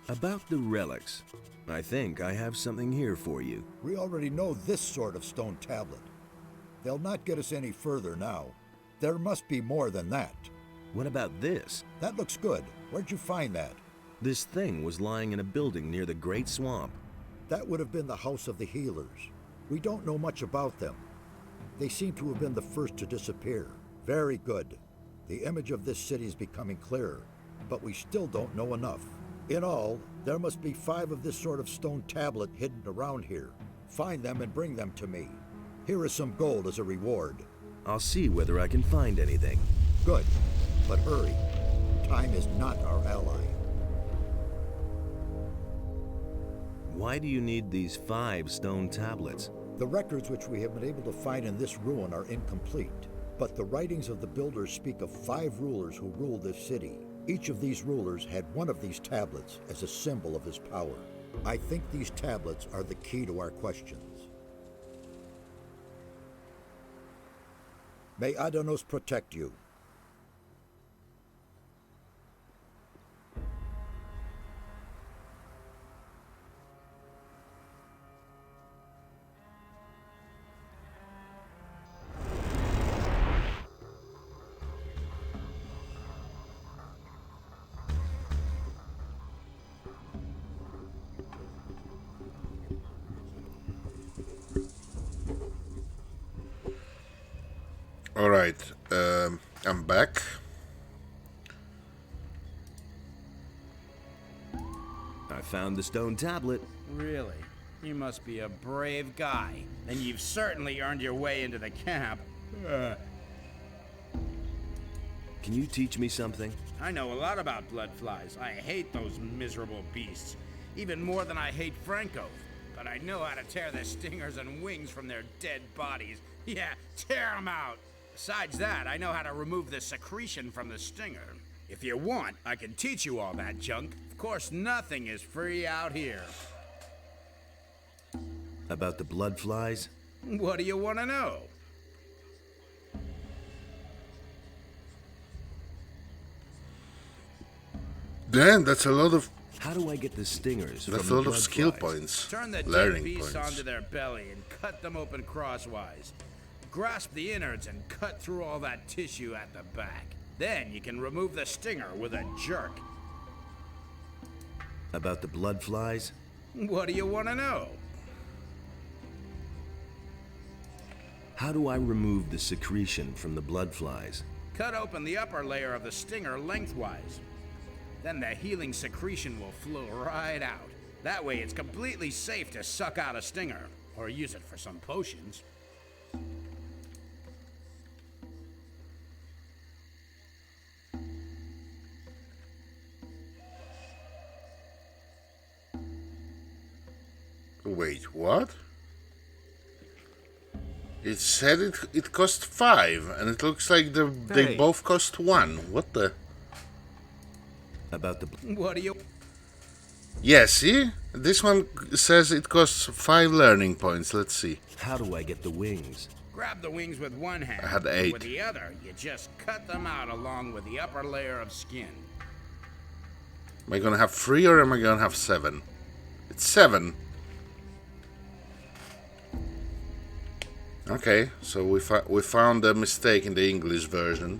About the relics. I think I have something here for you. We already know this sort of stone tablet. They'll not get us any further now. There must be more than that. What about this? That looks good. Where'd you find that? This thing was lying in a building near the Great Swamp. That would have been the House of the Healers. We don't know much about them. They seem to have been the first to disappear. Very good. The image of this city is becoming clearer, but we still don't know enough. In all, there must be 5 of this sort of stone tablet hidden around here. Find them and bring them to me. Here is some gold as a reward. I'll see whether I can find anything. Good, but hurry. Time is not our ally. Why do you need these 5 stone tablets? The records which we have been able to find in this ruin are incomplete, but the writings of the builders speak of 5 rulers who ruled this city. Each of these rulers had one of these tablets as a symbol of his power. I think these tablets are the key to our questions. May Adanos protect you. Alright, I'm back. I found the stone tablet. Really? You must be a brave guy. And you've certainly earned your way into the camp. Can you teach me something? I know a lot about blood flies. I hate those miserable beasts. Even more than I hate Franco. But I know how to tear their stingers and wings from their dead bodies. Yeah, tear them out! Besides that, I know how to remove the secretion from the stinger. If you want, I can teach you all that junk. Of course, nothing is free out here. About the blood flies? What do you want to know? Damn, that's a lot of... How do I get the stingers That's from a the lot of blood skill flies? points. Turn the dead Learning beasts points. onto their belly and cut them open crosswise. Grasp the innards and cut through all that tissue at the back. Then you can remove the stinger with a jerk. About the blood flies? What do you want to know? How do I remove the secretion from the blood flies? Cut open the upper layer of the stinger lengthwise. Then the healing secretion will flow right out. That way it's completely safe to suck out a stinger, or use it for some potions. Wait, what? It said it cost 5, and it looks like they Hey. both cost 1. What the? About the... What do you... Yeah, see? This one says it costs 5 learning points. Let's see. How do I get the wings? Grab the wings with one hand. I had and 8. with the other, you just cut them out along with the upper layer of skin. Am I gonna have 3 or am I gonna have 7? It's 7. Okay, so we found a mistake in the English version.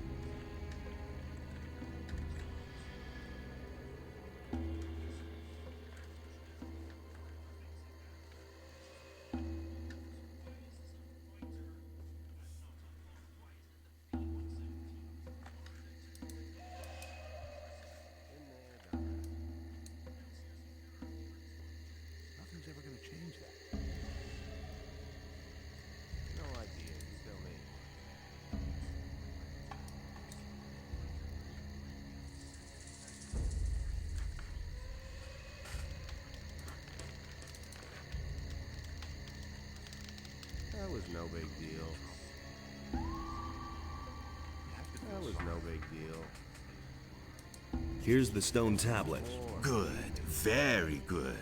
Nothing's ever gonna change that. No idea. You tell me. That was no big deal. That was no big deal. Here's the stone tablet. Good, very good.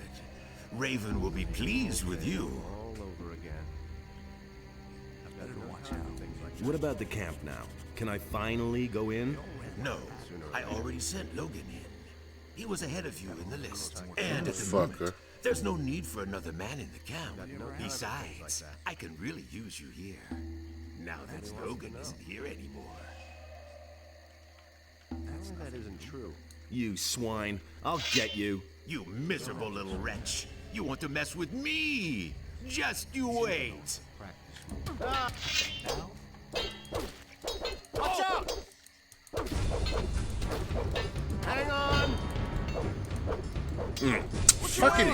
Raven will be pleased with you. All over again. I've got to watch out. Things like What about the camp now? Can I finally go in? No, I already sent Logan in. He was ahead of you in the list. And at the Fucker. moment, there's no need for another man in the camp. Besides, I can really use you here. Now that Logan isn't here anymore. that isn't true. You swine. I'll get you. You miserable little wretch. You want to mess with me? Just you wait. Watch out! Hang on! Fucking...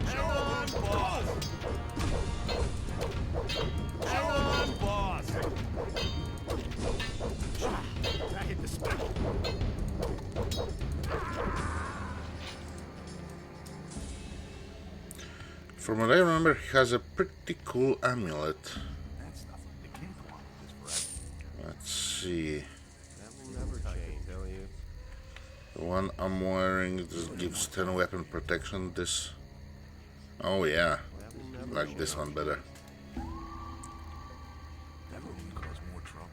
Hang on, boss! Hang on, boss! I hit the spot. From what I remember, he has a pretty cool amulet. That's nothing. It can't go on like this forever. Let's see. That will never change. I tell you. The one I'm wearing just gives 10 weapon protection. This. Oh yeah. Like this one better. That will even cause more trouble.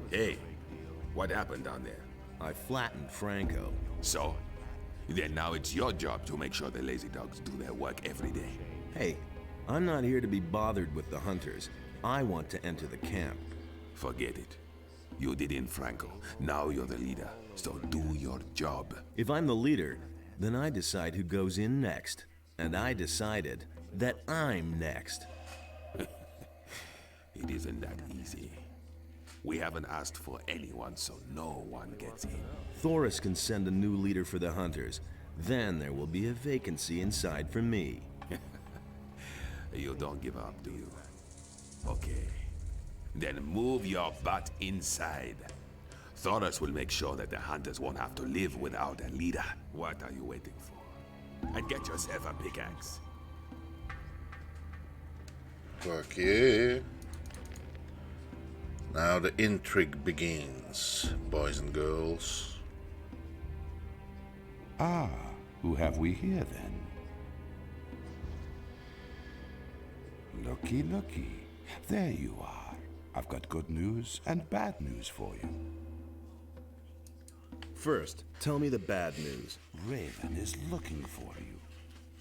Hey, what happened down there? I flattened Franco. So? Then now it's your job to make sure the lazy dogs do their work every day. Hey, I'm not here to be bothered with the hunters. I want to enter the camp. Forget it. You did in Franco. Now you're the leader. So do your job. If I'm the leader, then I decide who goes in next. And I decided that I'm next. It isn't that easy. We haven't asked for anyone, so no one gets in. Thoris can send a new leader for the hunters. Then there will be a vacancy inside for me. You don't give up, do you? Okay. Then move your butt inside. Thoris will make sure that the hunters won't have to live without a leader. What are you waiting for? And get yourself a pickaxe. Okay. Now the intrigue begins, boys and girls. Ah, who have we here then? Looky, looky. There you are. I've got good news and bad news for you. First, tell me the bad news. Raven is looking for you.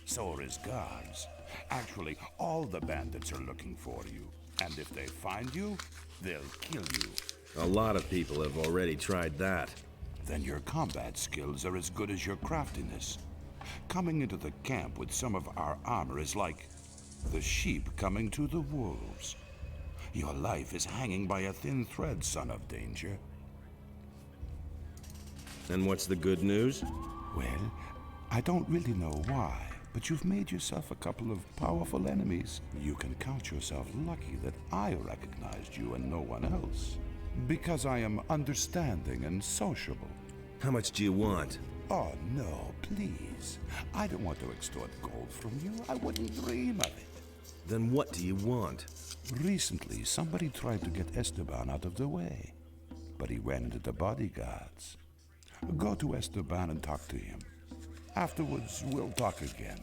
So are his guards. Actually, all the bandits are looking for you. And if they find you, they'll kill you. A lot of people have already tried that. Then your combat skills are as good as your craftiness. Coming into the camp with some of our armor is like the sheep coming to the wolves. Your life is hanging by a thin thread, son of danger. And what's the good news? Well, I don't really know why, but you've made yourself a couple of powerful enemies. You can count yourself lucky that I recognized you and no one else. Because I am understanding and sociable. How much do you want? Oh, no, please. I don't want to extort gold from you. I wouldn't dream of it. Then what do you want? Recently, somebody tried to get Esteban out of the way, but he ran into the bodyguards. Go to Esteban and talk to him. Afterwards, we'll talk again.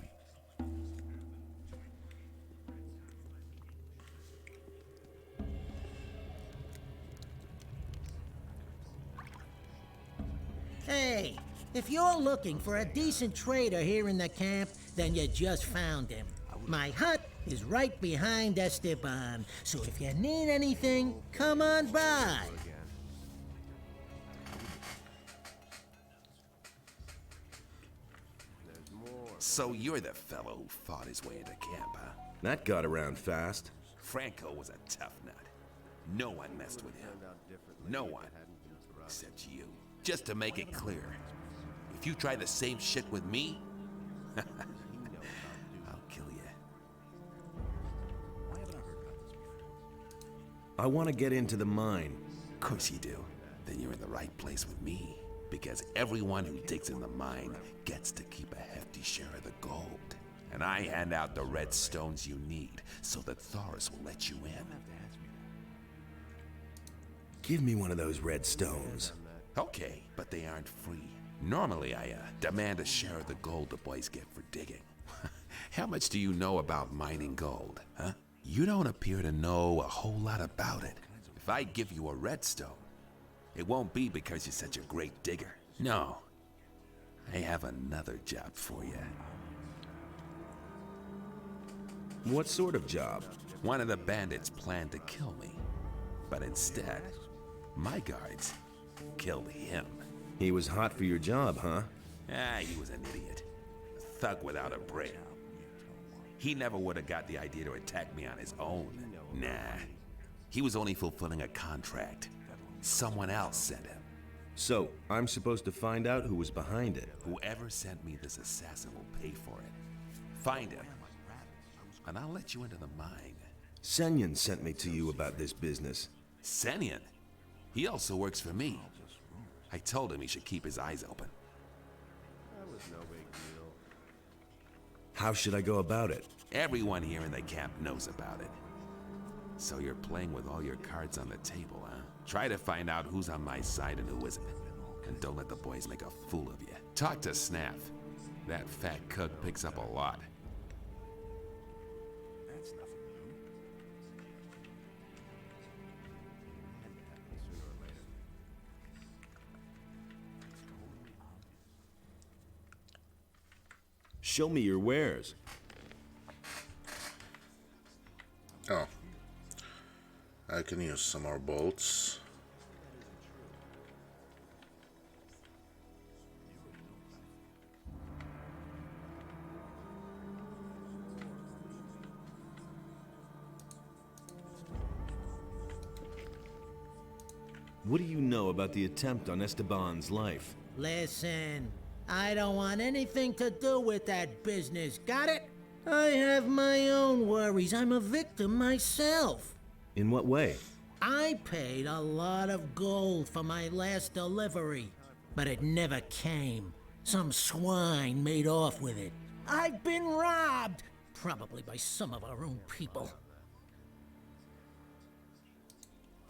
Hey, if you're looking for a decent trader here in the camp, then you just found him. My hut is right behind Esteban, so if you need anything, come on by. So you're the fellow who fought his way into camp, huh? That got around fast. Franco was a tough nut. No one messed with him. No one. Except you. Just to make it clear, if you try the same shit with me, I'll kill you. I want to get into the mine. Of course you do. Then you're in the right place with me. Because everyone who digs in the mine gets to keep a hefty share of the gold. And I hand out the red stones you need so that Thoris will let you in. Give me one of those red stones. Okay, but they aren't free. Normally, I demand a share of the gold the boys get for digging. How much do you know about mining gold, huh? You don't appear to know a whole lot about it. If I give you a redstone, it won't be because you're such a great digger. No. I have another job for you. What sort of job? One of the bandits planned to kill me. But instead, my guards killed him. He was hot for your job, huh? He was an idiot. A thug without a brain. He never would have got the idea to attack me on his own. Nah. He was only fulfilling a contract. Someone else sent him. So, I'm supposed to find out who was behind it. Whoever sent me this assassin will pay for it. Find him, and I'll let you into the mine. Senyan sent me to you about this business. Senyan? He also works for me. I told him he should keep his eyes open. That was no big deal. How should I go about it? Everyone here in the camp knows about it. So you're playing with all your cards on the table, huh? Try to find out who's on my side and who isn't. And don't let the boys make a fool of you. Talk to Snaff. That fat cook picks up a lot. That's nothing new. Had to happen sooner or later. It's totally obvious. Show me your wares. Oh. I can use some more bolts. What do you know about the attempt on Esteban's life? Listen, I don't want anything to do with that business, got it? I have my own worries. I'm a victim myself. In what way? I paid a lot of gold for my last delivery, but it never came. Some swine made off with it. I've been robbed, probably by some of our own people.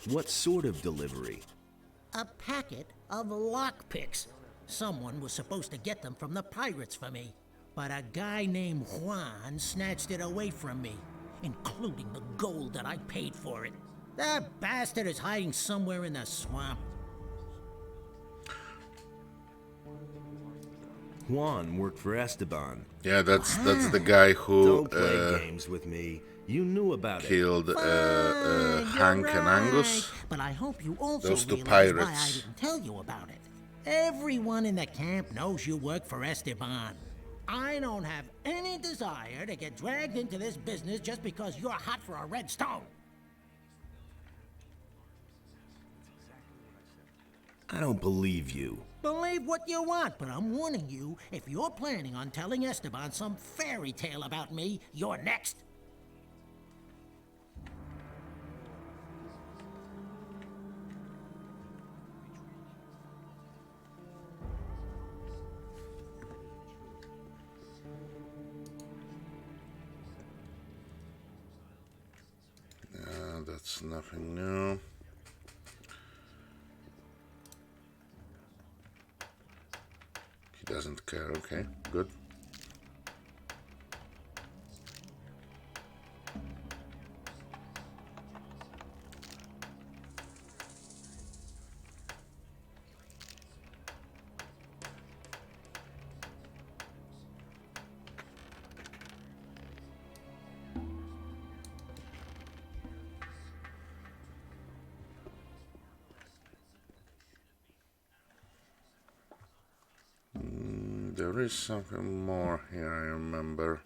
What sort of delivery? A packet of lockpicks. Someone was supposed to get them from the pirates for me, but a guy named Juan snatched it away from me, including the gold that I paid for it. That bastard is hiding somewhere in the swamp. Juan worked for Esteban. Yeah, that's the guy who Don't play games with me. You knew about killed Hank and Angus. But I hope you also Those two realize why I pirates. didn't tell you about it. Everyone in the camp knows you work for Esteban. I don't have any desire to get dragged into this business just because you're hot for a red stone. I don't believe you. Believe what you want, but I'm warning you, if you're planning on telling Esteban some fairy tale about me, you're next. That's nothing new. He doesn't care, okay, good. There is something more here, I remember.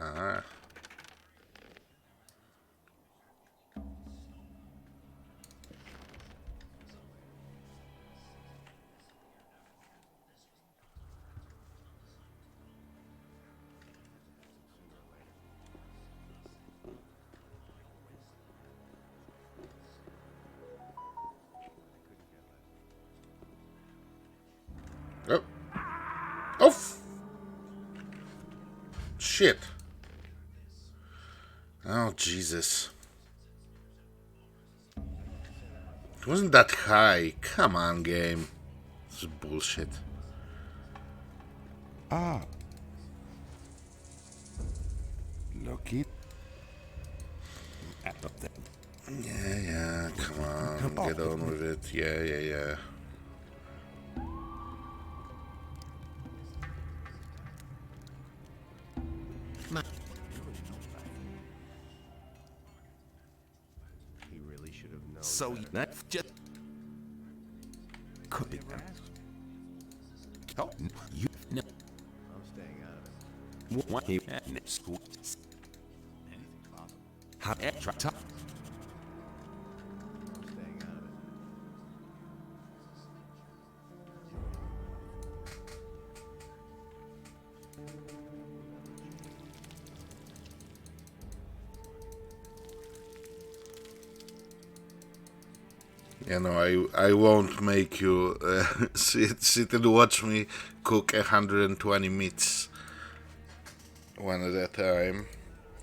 Ah. Oh. Oh. Shit. Oh, Jesus. It wasn't that high. Come on, game. This is bullshit. Ah. Look it. Yeah, come on. Get on with it. Yeah. He really should have known. So that just could be. Oh, you know. I'm staying out of it. What he next school. How You know, I won't make you sit and watch me cook 120 meats one at a time.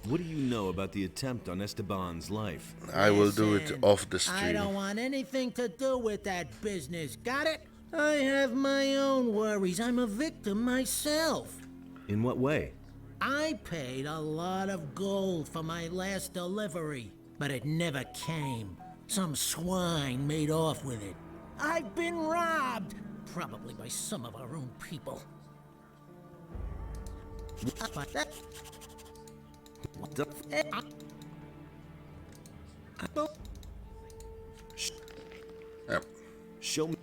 What do you know about the attempt on Esteban's life? I will do it Listen, off the I stream. don't want anything to do with that business, got it? I have my own worries. I'm a victim myself. In what way? I paid a lot of gold for my last delivery, but it never came. Some swine made off with it. I've been robbed, probably by some of our own people. What the Yep. Show me.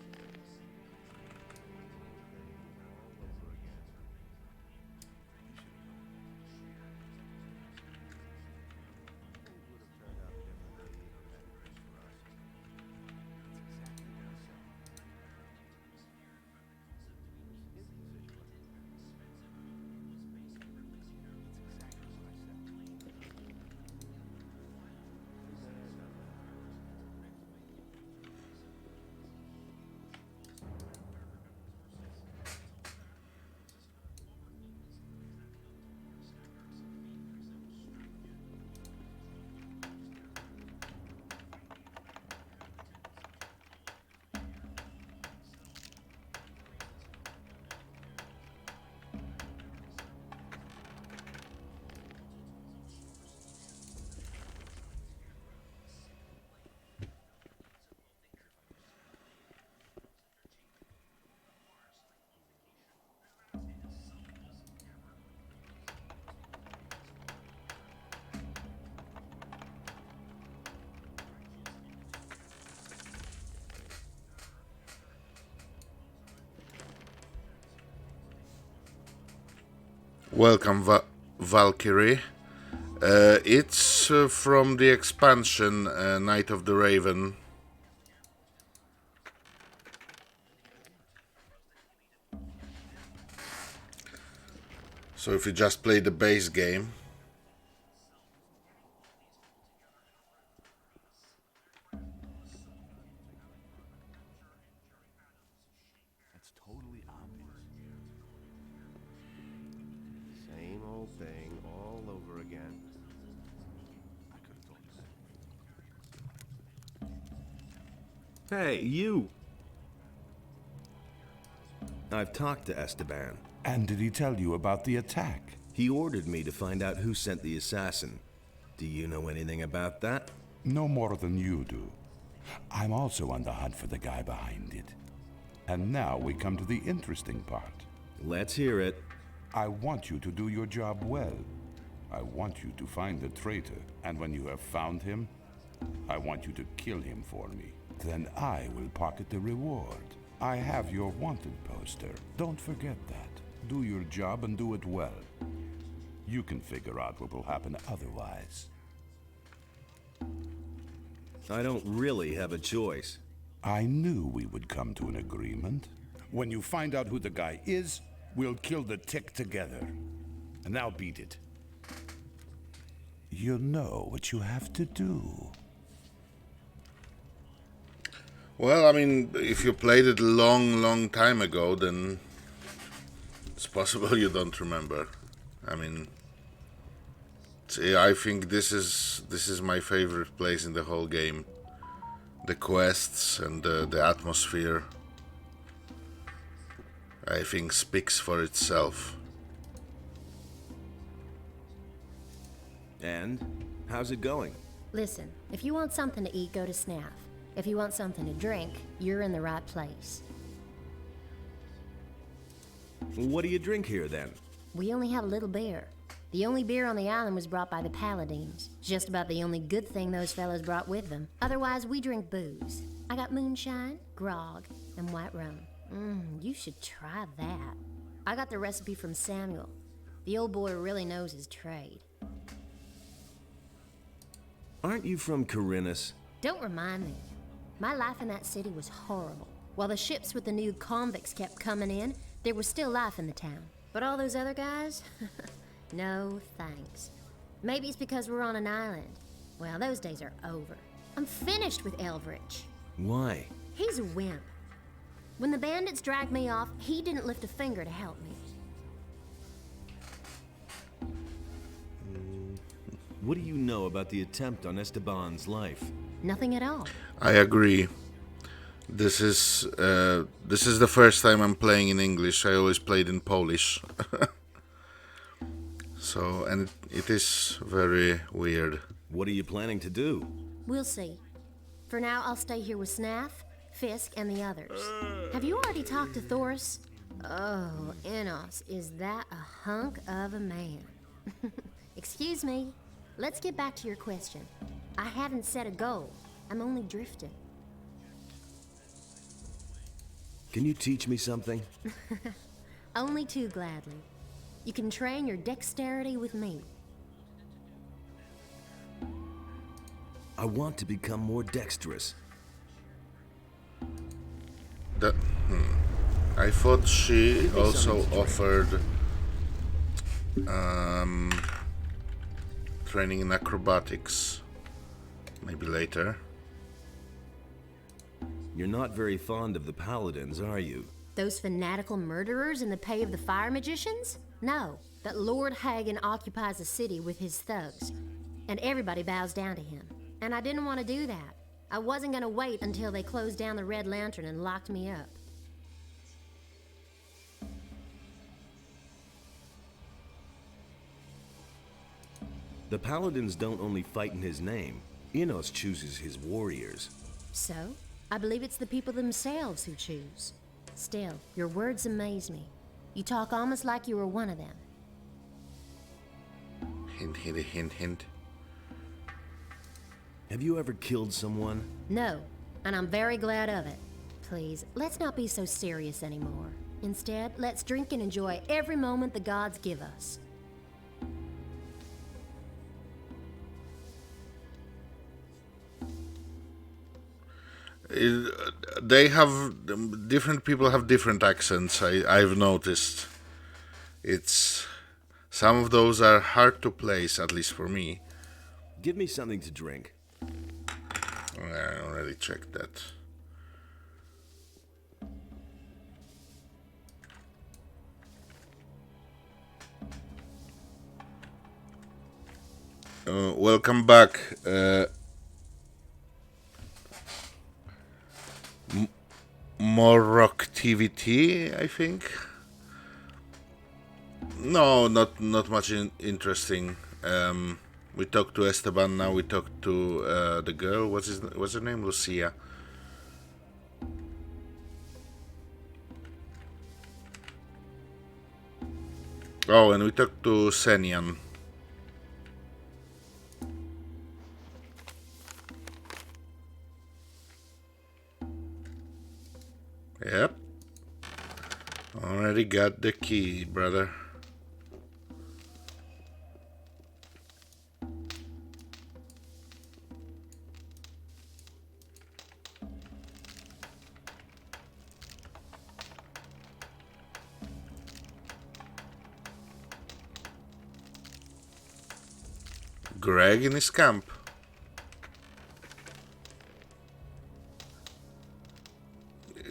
Welcome, Valkyrie. It's from the expansion Night of the Raven. So if you just play the base game, That's totally obvious. Same old thing all over again. I could have told you that. Hey, you! I've talked to Esteban. And did he tell you about the attack? He ordered me to find out who sent the assassin. Do you know anything about that? No more than you do. I'm also on the hunt for the guy behind it. And now we come to the interesting part. Let's hear it. I want you to do your job well. I want you to find the traitor, and when you have found him, I want you to kill him for me. Then I will pocket the reward. I have your wanted poster. Don't forget that. Do your job and do it well. You can figure out what will happen otherwise. I don't really have a choice. I knew we would come to an agreement. When you find out who the guy is, we'll kill the tick together. And now beat it. You know what you have to do. well, I mean, if you played it long time ago, then it's possible you don't remember. I mean, I think this is my favorite place in the whole game. The quests and the atmosphere, I think, speaks for itself. And? How's it going? Listen, if you want something to eat, go to Snaff. If you want something to drink, you're in the right place. What do you drink here, then? We only have a little beer. The only beer on the island was brought by the Paladins. Just about the only good thing those fellows brought with them. Otherwise, we drink booze. I got moonshine, grog, and white rum. You should try that. I got the recipe from Samuel. The old boy really knows his trade. Aren't you from Corinus? Don't remind me. My life in that city was horrible. While the ships with the new convicts kept coming in, there was still life in the town. But all those other guys? No thanks. Maybe it's because we're on an island. Well, those days are over. I'm finished with Elvrich. Why? He's a wimp. When the bandits dragged me off, he didn't lift a finger to help me. What do you know about the attempt on Esteban's life? Nothing at all. I agree. This is the first time I'm playing in English. I always played in Polish. So, and it is very weird. What are you planning to do? We'll see. For now, I'll stay here with Snaff, Fisk, and the others. Have you already talked to Thoris? Oh, Enos, is that a hunk of a man? Excuse me. Let's get back to your question. I haven't set a goal. I'm only drifting. Can you teach me something? Only too gladly. You can train your dexterity with me. I want to become more dexterous. I thought she also offered training in acrobatics. Maybe later. You're not very fond of the paladins, are you? Those fanatical murderers in the pay of the fire magicians? No, but Lord Hagen occupies the city with his thugs, and everybody bows down to him. And I didn't want to do that. I wasn't going to wait until they closed down the Red Lantern and locked me up. The paladins don't only fight in his name. Enos chooses his warriors. So, I believe it's the people themselves who choose. Still, your words amaze me. You talk almost like you were one of them. Hint, hint, hint, hint. Have you ever killed someone? No, and I'm very glad of it. Please, let's not be so serious anymore. Instead, let's drink and enjoy every moment the gods give us. They have different people have different accents. I've noticed. It's some of those are hard to place, at least for me. Give me something to drink. I already checked that. Welcome back. More rock TVT, I think. No, not much interesting. We talked to Esteban. Now we talked to the girl. What's her name? Lucia. Oh, and we talked to Senian. Yep. Already got the key, brother. Greg in his camp.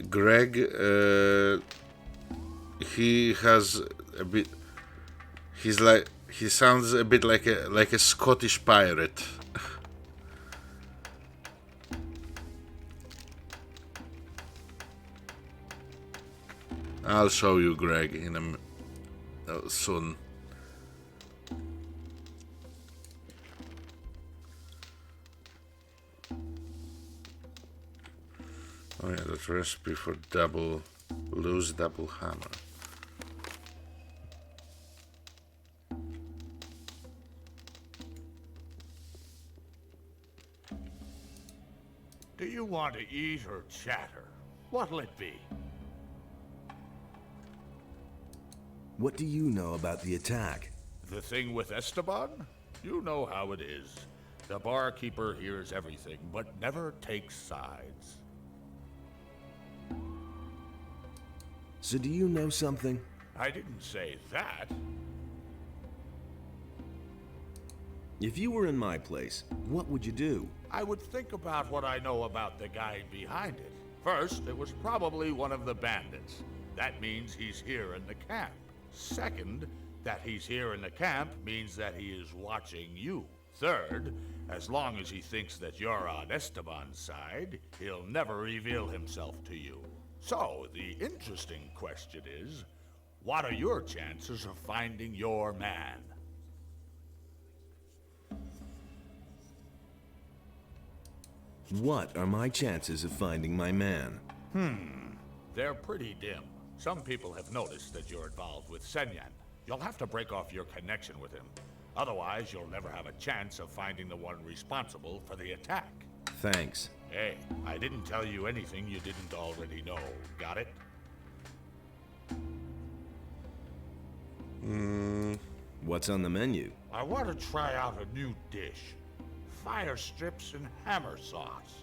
Greg, he has a bit. He sounds a bit like a Scottish pirate. I'll show you Greg in soon. Oh yeah, that's recipe for loose double hammer. Do you want to eat or chatter? What'll it be? What do you know about the attack? The thing with Esteban? You know how it is. The barkeeper hears everything, but never takes sides. So do you know something? I didn't say that. If you were in my place, what would you do? I would think about what I know about the guy behind it. First, it was probably one of the bandits. That means he's here in the camp. Second, that he's here in the camp means that he is watching you. Third, as long as he thinks that you're on Esteban's side, he'll never reveal himself to you. So, the interesting question is, what are your chances of finding your man? What are my chances of finding my man? They're pretty dim. Some people have noticed that you're involved with Senyan. You'll have to break off your connection with him. Otherwise, you'll never have a chance of finding the one responsible for the attack. Thanks. Hey, I didn't tell you anything you didn't already know. Got it? What's on the menu? I want to try out a new dish. Fire strips and hammer sauce.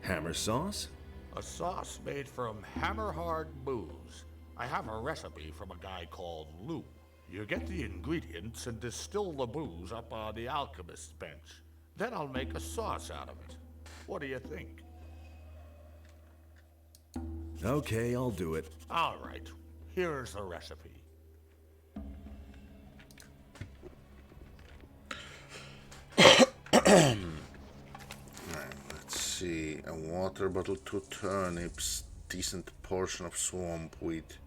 Hammer sauce? A sauce made from hammer-hard booze. I have a recipe from a guy called Lou. You get the ingredients and distill the booze up on the alchemist's bench. Then I'll make a sauce out of it. What do you think? Okay, I'll do it. All right. Here's the recipe. Let's see. A water bottle, 2 turnips, decent portion of swamp wheat,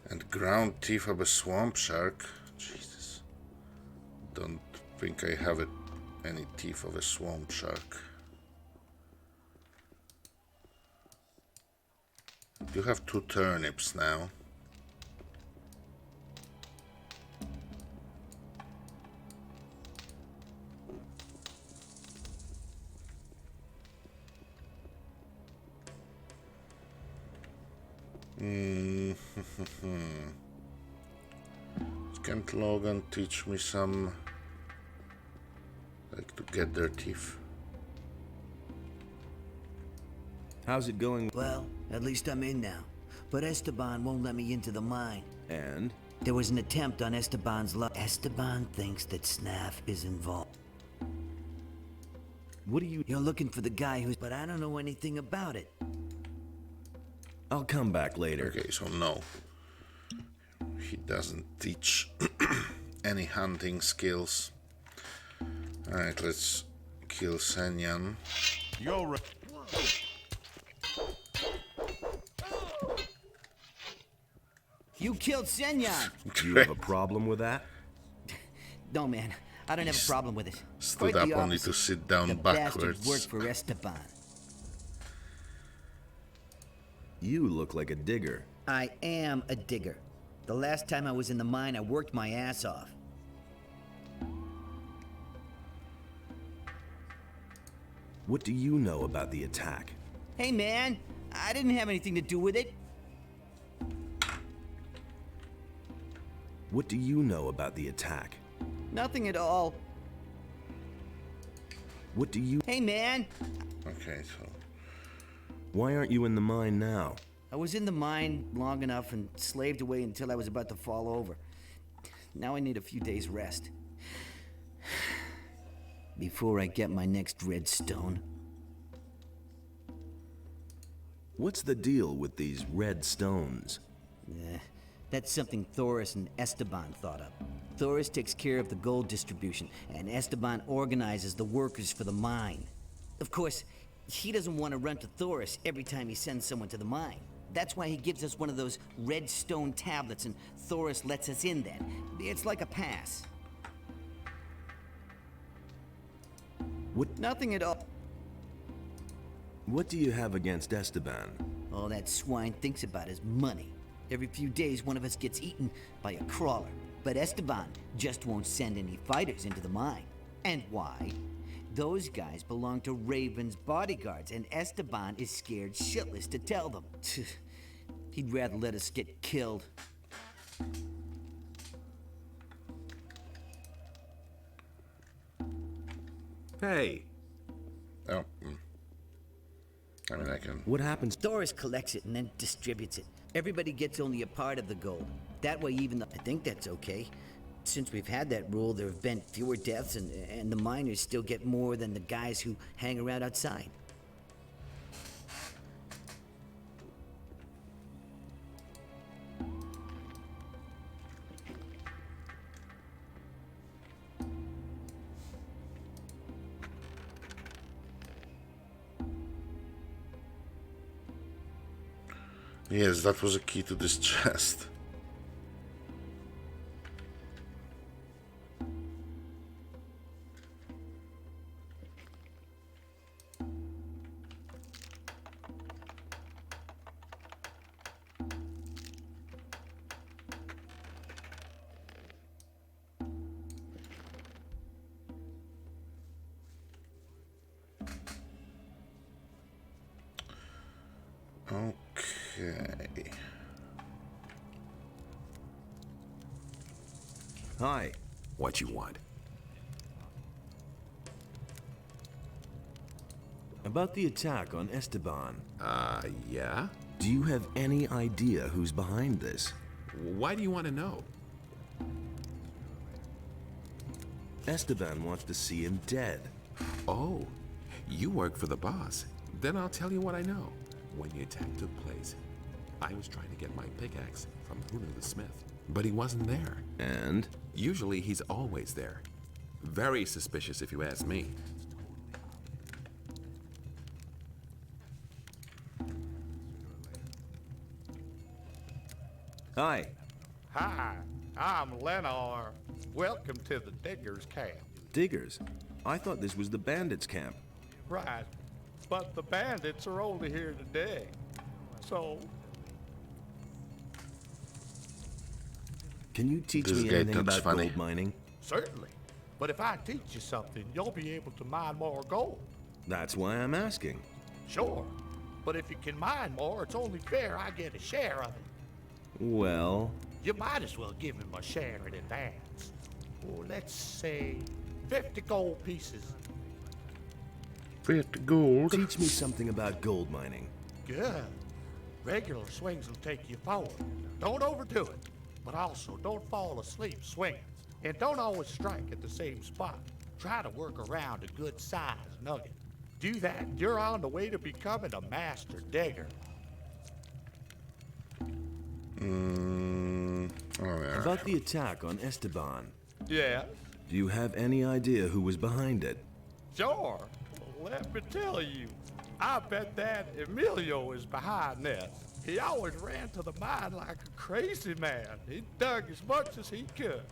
and ground teeth of a swamp shark. Jesus. Don't think I have it. Any teeth of a swamp shark. You have 2 turnips now. Can't Logan teach me some, like, to get their teeth? How's it going? Well, at least I'm in now. But Esteban won't let me into the mine. And? There was an attempt on Esteban's life. Esteban thinks that Snaff is involved. What are you... You're looking for the guy who's... But I don't know anything about it. I'll come back later. Okay, so no. He doesn't teach any hunting skills. Alright, let's kill Senyan. You're right. You killed Senyan! Do you have a problem with that? No, man. I don't have a problem with it. Stood Quite up the only to opposite. sit down the backwards. bastard worked for Esteban. You look like a digger. I am a digger. The last time I was in the mine, I worked my ass off. What do you know about the attack? Hey, man. I didn't have anything to do with it. What do you know about the attack? Nothing at all. What do you... Hey, man. Okay, so... Why aren't you in the mine now? I was in the mine long enough and slaved away until I was about to fall over. Now I need a few days' rest. Before I get my next redstone. What's the deal with these red stones? That's something Thoris and Esteban thought up. Thoris takes care of the gold distribution, and Esteban organizes the workers for the mine. Of course, he doesn't want to run to Thoris every time he sends someone to the mine. That's why he gives us one of those red stone tablets, and Thoris lets us in then. It's like a pass. What? Nothing at all. What do you have against Esteban? All that swine thinks about is money. Every few days, one of us gets eaten by a crawler. But Esteban just won't send any fighters into the mine. And why? Those guys belong to Raven's bodyguards, and Esteban is scared shitless to tell them. He'd rather let us get killed. Hey! Oh. I mean, I can... What happens? Thoris collects it and then distributes it. Everybody gets only a part of the gold. That way even though I think that's okay. Since we've had that rule, there have been fewer deaths, and the miners still get more than the guys who hang around outside. Yes, that was a key to this chest. Okay. Hi. What you want? About the attack on Esteban. Yeah? Do you have any idea who's behind this? Why do you want to know? Esteban wants to see him dead. Oh, you work for the boss. Then I'll tell you what I know. When the attack took place, I was trying to get my pickaxe from Huno the smith, but he wasn't there. And? Usually he's always there. Very suspicious if you ask me. Hi. Hi, I'm Lennar. Welcome to the Diggers Camp. Diggers? I thought this was the bandits' camp. Right, but the bandits are only here today. So, can you teach This me guy anything talks about funny. gold mining? certainly. But if I teach you something, you'll be able to mine more gold. That's why I'm asking. Sure. But if you can mine more, it's only fair I get a share of it. Well, You might as well give him a share in advance. Well, let's say 50 gold pieces. 50 gold. teach me something about gold mining. Good. Regular swings will take you forward. Don't overdo it. But also, don't fall asleep swinging. And don't always strike at the same spot. Try to work around a good-sized nugget. Do that, and you're on the way to becoming a master digger. Oh, yeah. About the attack on Esteban. Yeah? Do you have any idea who was behind it? Sure. Let me tell you. I bet that Emilio is behind this. He always ran to the mine like a crazy man. He dug as much as he could.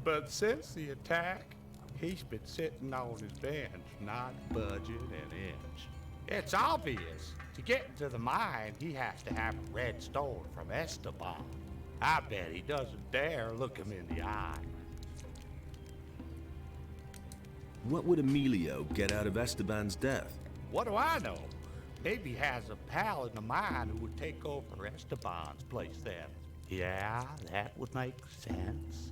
But since the attack, he's been sitting on his bench, not budging an inch. It's obvious. To get into the mine, he has to have a red stone from Esteban. I bet he doesn't dare look him in the eye. What would Emilio get out of Esteban's death? What do I know? Maybe he has a pal in the mine who would take over Esteban's place then. Yeah, that would make sense.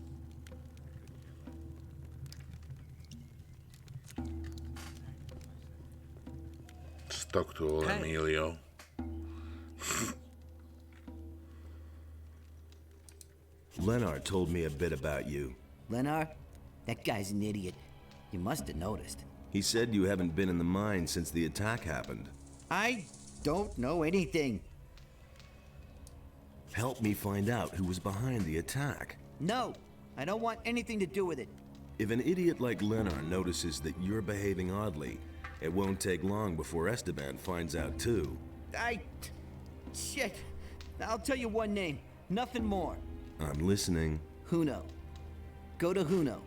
Just talk to old Emilio. Lennar told me a bit about you. Lennar? That guy's an idiot. You must have noticed. He said you haven't been in the mine since the attack happened. I don't know anything. Help me find out who was behind the attack. No, I don't want anything to do with it. If an idiot like Lennar notices that you're behaving oddly, it won't take long before Esteban finds out too. Shit. I'll tell you one name. Nothing more. I'm listening. Huno. Go to Huno.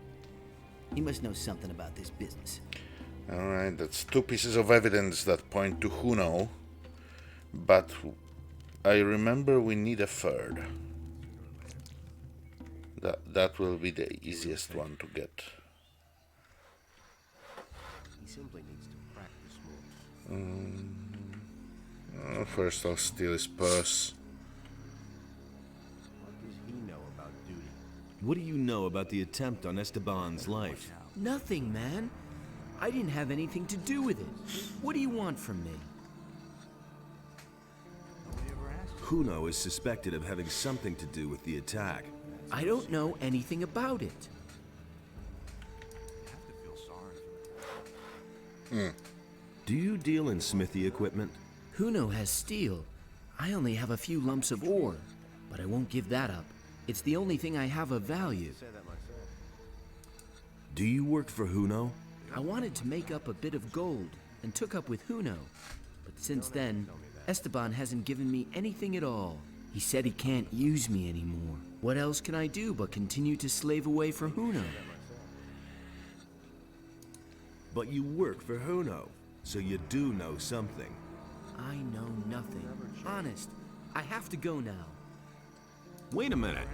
He must know something about this business. Alright, that's two pieces of evidence that point to Huno. But I remember we need a third. That will be the easiest one to get. He simply needs to practice more. First I'll steal his purse. What does he know about duty? What do you know about the attempt on Esteban's life? Nothing, man. I didn't have anything to do with it. What do you want from me? Huno is suspected of having something to do with the attack. I don't know anything about it. Do you deal in smithy equipment? Huno has steel. I only have a few lumps of ore, but I won't give that up. It's the only thing I have of value. Do you work for Huno? I wanted to make up a bit of gold and took up with Huno. But since then, Esteban hasn't given me anything at all. He said he can't use me anymore. What else can I do but continue to slave away for Huno? But you work for Huno, so you do know something. I know nothing. Honest, I have to go now. Wait a minute.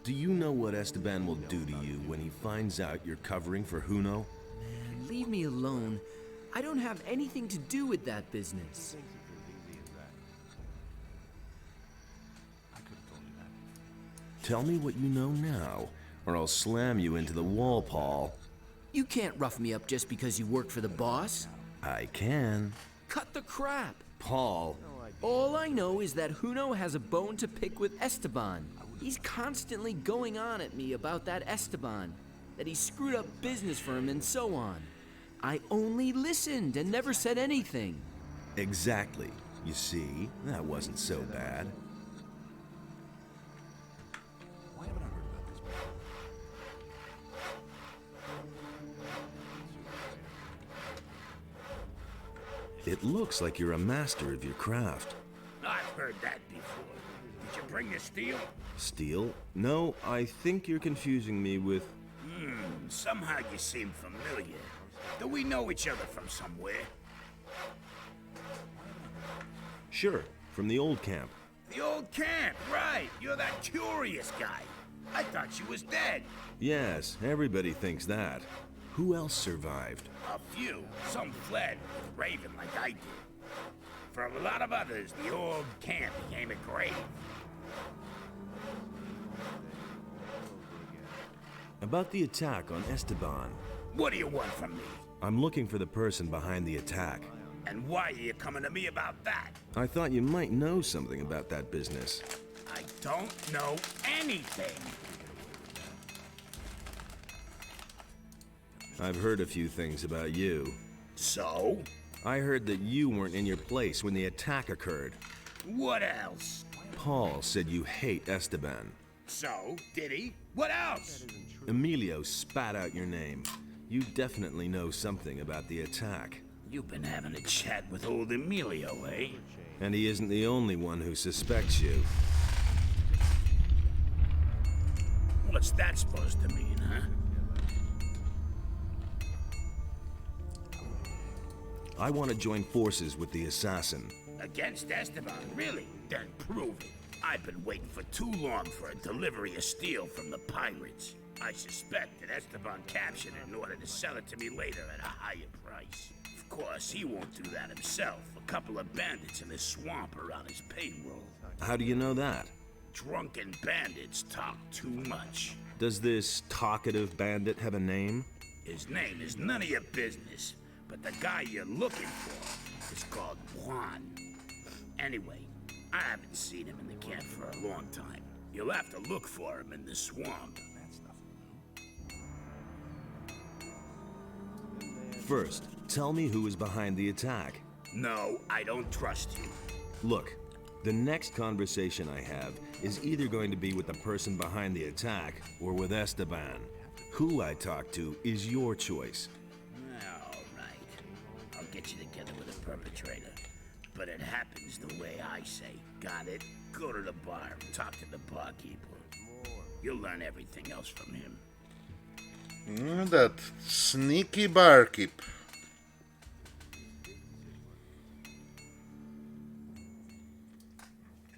Do you know what Esteban will do to you when he finds out you're covering for Huno? Man, leave me alone. I don't have anything to do with that business. Tell me what you know now, or I'll slam you into the wall, Paul. You can't rough me up just because you work for the boss. I can. Cut the crap. Paul. All I know is that Huno has a bone to pick with Esteban. He's constantly going on at me about that Esteban, that he screwed up business for him and so on. I only listened and never said anything. Exactly. You see, that wasn't so bad. It looks like you're a master of your craft. I've heard that before. Did you bring the steel? Steel? No, I think you're confusing me with... Somehow you seem familiar. Do we know each other from somewhere? Sure, from the old camp. The old camp, right. You're that curious guy. I thought she was dead. Yes, everybody thinks that. Who else survived? A few. Some fled with Raven like I did. For a lot of others, the old camp became a grave. About the attack on Esteban. What do you want from me? I'm looking for the person behind the attack. And why are you coming to me about that? I thought you might know something about that business. I don't know anything. I've heard a few things about you. So? I heard that you weren't in your place when the attack occurred. What else? Paul said you hate Esteban. So, did he? What else? Emilio spat out your name. You definitely know something about the attack. You've been having a chat with old Emilio, eh? And he isn't the only one who suspects you. What's that supposed to mean, huh? I want to join forces with the assassin. Against Esteban, really? Then prove it. I've been waiting for too long for a delivery of steel from the pirates. I suspect that Esteban captured it in order to sell it to me later at a higher price. Of course, he won't do that himself. A couple of bandits in the swamp are on his payroll. How do you know that? Drunken bandits talk too much. Does this talkative bandit have a name? His name is none of your business, but the guy you're looking for is called Juan. Anyway, I haven't seen him in the camp for a long time. You'll have to look for him in the swamp. First, tell me who is behind the attack. No, I don't trust you. Look, the next conversation I have is either going to be with the person behind the attack or with Esteban. Who I talk to is your choice. All right. I'll get you together with a perpetrator. But it happens the way I say. Got it? Go to the bar, talk to the barkeeper. You'll learn everything else from him. That sneaky barkeep.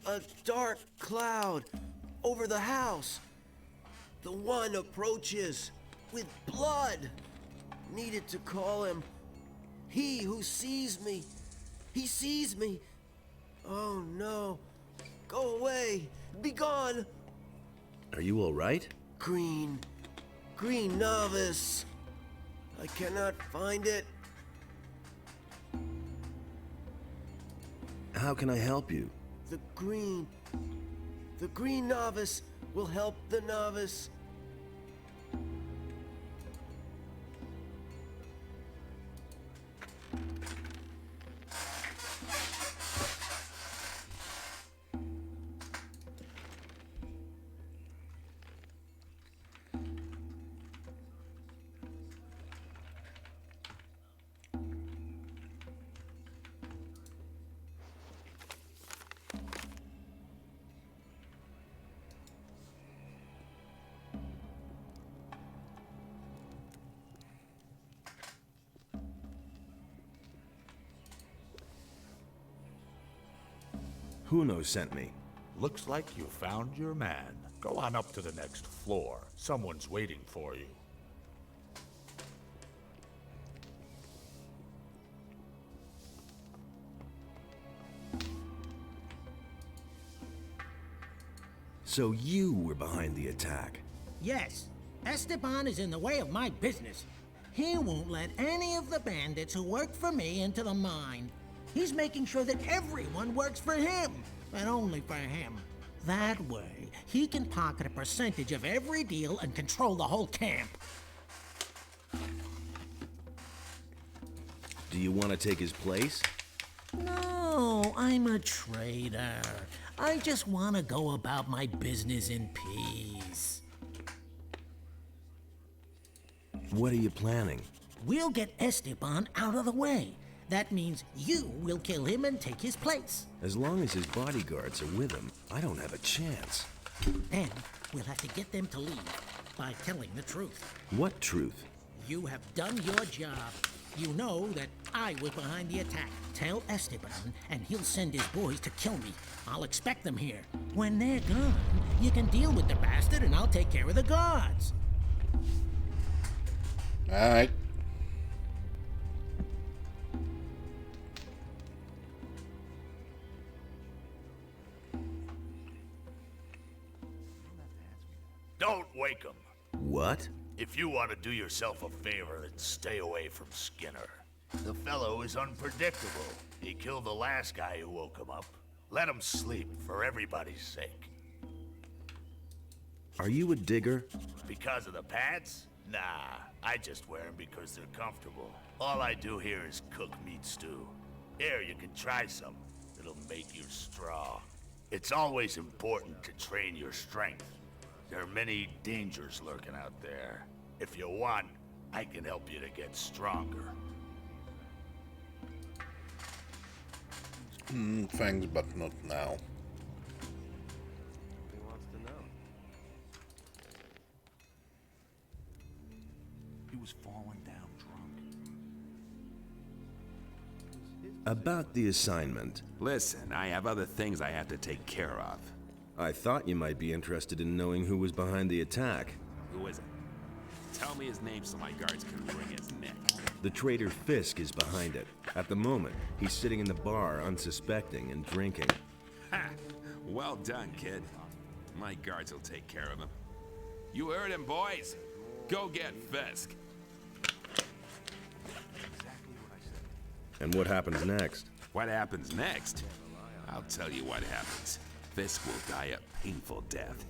A dark cloud over the house. The one approaches with blood. Needed to call him. He who sees me. He sees me. Oh no. Go away. Be gone. Are you all right? Green novice. I cannot find it. How can I help you? The green The green novice will help the novice. Huno sent me. Looks like you found your man. Go on up to the next floor. Someone's waiting for you. So you were behind the attack. Yes, Esteban is in the way of my business. He won't let any of the bandits who work for me into the mine. He's making sure that everyone works for him, and only for him. That way, he can pocket a percentage of every deal and control the whole camp. Do you want to take his place? No, I'm a trader. I just want to go about my business in peace. What are you planning? We'll get Esteban out of the way. That means you will kill him and take his place. As long as his bodyguards are with him, I don't have a chance. Then we'll have to get them to leave by telling the truth. What truth? You have done your job. You know that I was behind the attack. Tell Esteban, and he'll send his boys to kill me. I'll expect them here. When they're gone, you can deal with the bastard, and I'll take care of the guards. All right. Don't wake him. What? If you want to do yourself a favor, then stay away from Skinner. The fellow is unpredictable. He killed the last guy who woke him up. Let him sleep, for everybody's sake. Are you a digger? Because of the pads? Nah, I just wear them because they're comfortable. All I do here is cook meat stew. Here, you can try some. It'll make you strong. It's always important to train your strength. There are many dangers lurking out there. If you want, I can help you to get stronger. Thanks, but not now. He wants to know. He was falling down drunk. About the assignment. Listen, I have other things I have to take care of. I thought you might be interested in knowing who was behind the attack. Who is it? Tell me his name so my guards can wring his neck. The traitor Fisk is behind it. At the moment, he's sitting in the bar unsuspecting and drinking. Ha! Well done, kid. My guards will take care of him. You heard him, boys. Go get Fisk. And what happens next? What happens next? I'll tell you what happens. Fisk will die a painful death,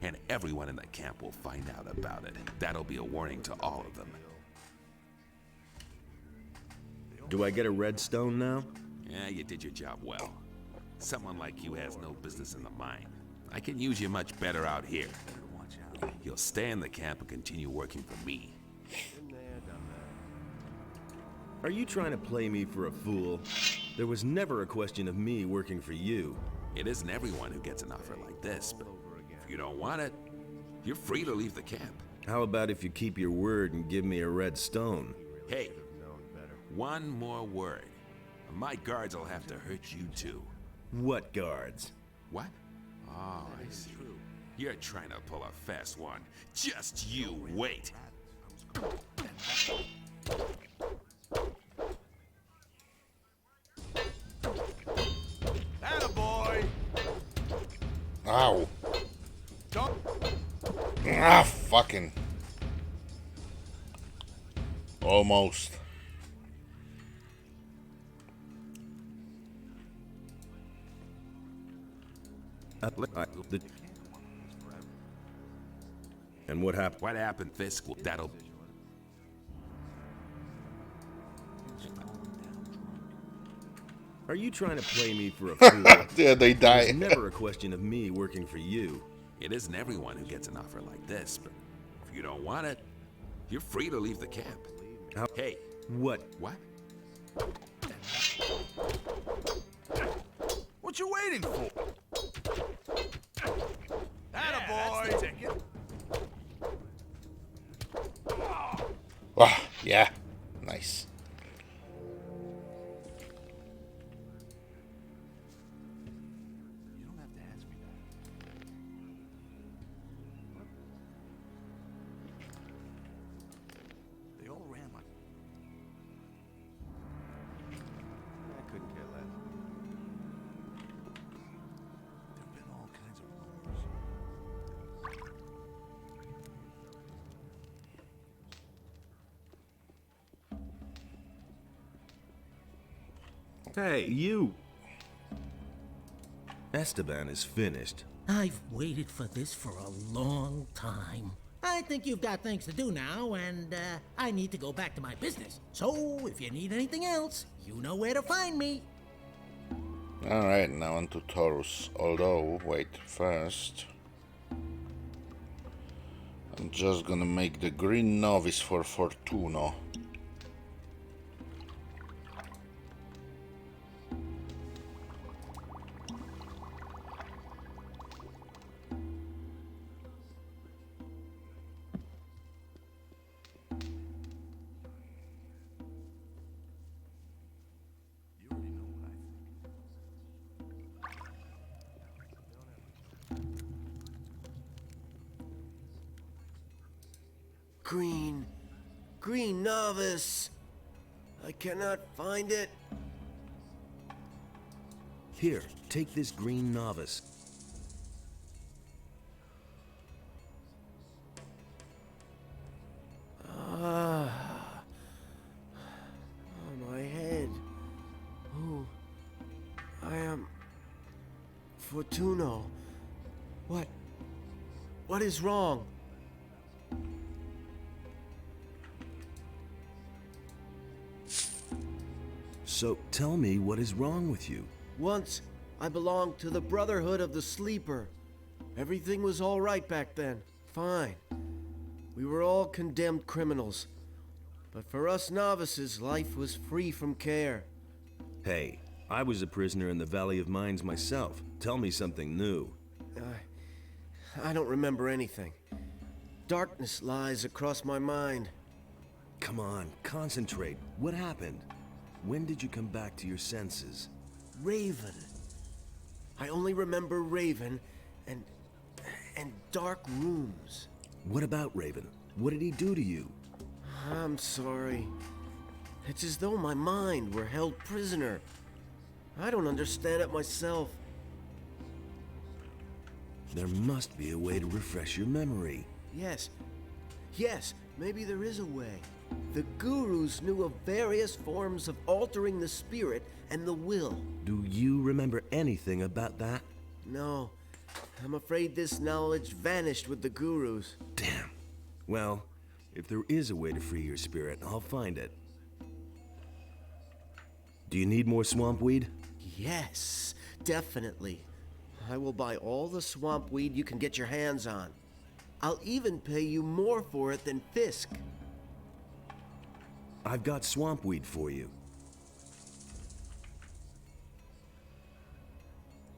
and everyone in the camp will find out about it. That'll be a warning to all of them. Do I get a red stone now? Yeah, you did your job well. Someone like you has no business in the mine. I can use you much better out here. You'll stay in the camp and continue working for me. Are you trying to play me for a fool? There was never a question of me working for you. It isn't everyone who gets an offer like this, but if you don't want it, you're free to leave the camp. How about if you keep your word and give me a red stone? Hey, one more word. My guards will have to hurt you too. What guards? What? Oh, I see. You're trying to pull a fast one. Just you wait. Attaboy! Ow. Don't... Ah, fucking. Almost. And what happened? What happened, Fisk? That'll... Are you trying to play me for a fool? Yeah, they die. It's never a question of me working for you. It isn't everyone who gets an offer like this, but if you don't want it, you're free to leave the camp. Hey. What? What? What you waiting for? Attaboy! Ah, yeah. Nice. They all ran like... I couldn't care less. There've been all kinds of rumors. Hey, you! Esteban is finished. I've waited for this for a long time. I think you've got things to do now, and I need to go back to my business. So, if you need anything else, you know where to find me. Alright, now on to Taurus. Although, wait, first... I'm just gonna make the green novice for Fortuno. Green novice. I cannot find it. Here, take this green novice. Oh, my head. Oh, I am Fortuno. What is wrong? So tell me what is wrong with you. Once, I belonged to the Brotherhood of the Sleeper. Everything was all right back then. Fine. We were all condemned criminals. But for us novices, life was free from care. Hey, I was a prisoner in the Valley of Mines myself. Tell me something new. I don't remember anything. Darkness lies across my mind. Come on, concentrate. What happened? When did you come back to your senses? Raven. I only remember Raven and dark rooms. What about Raven? What did he do to you? I'm sorry. It's as though my mind were held prisoner. I don't understand it myself. There must be a way to refresh your memory. Yes, maybe there is a way. The gurus knew of various forms of altering the spirit and the will. Do you remember anything about that? No, I'm afraid this knowledge vanished with the gurus. Damn. Well, if there is a way to free your spirit, I'll find it. Do you need more swamp weed? Yes, definitely. I will buy all the swamp weed you can get your hands on. I'll even pay you more for it than Fisk. I've got swamp weed for you.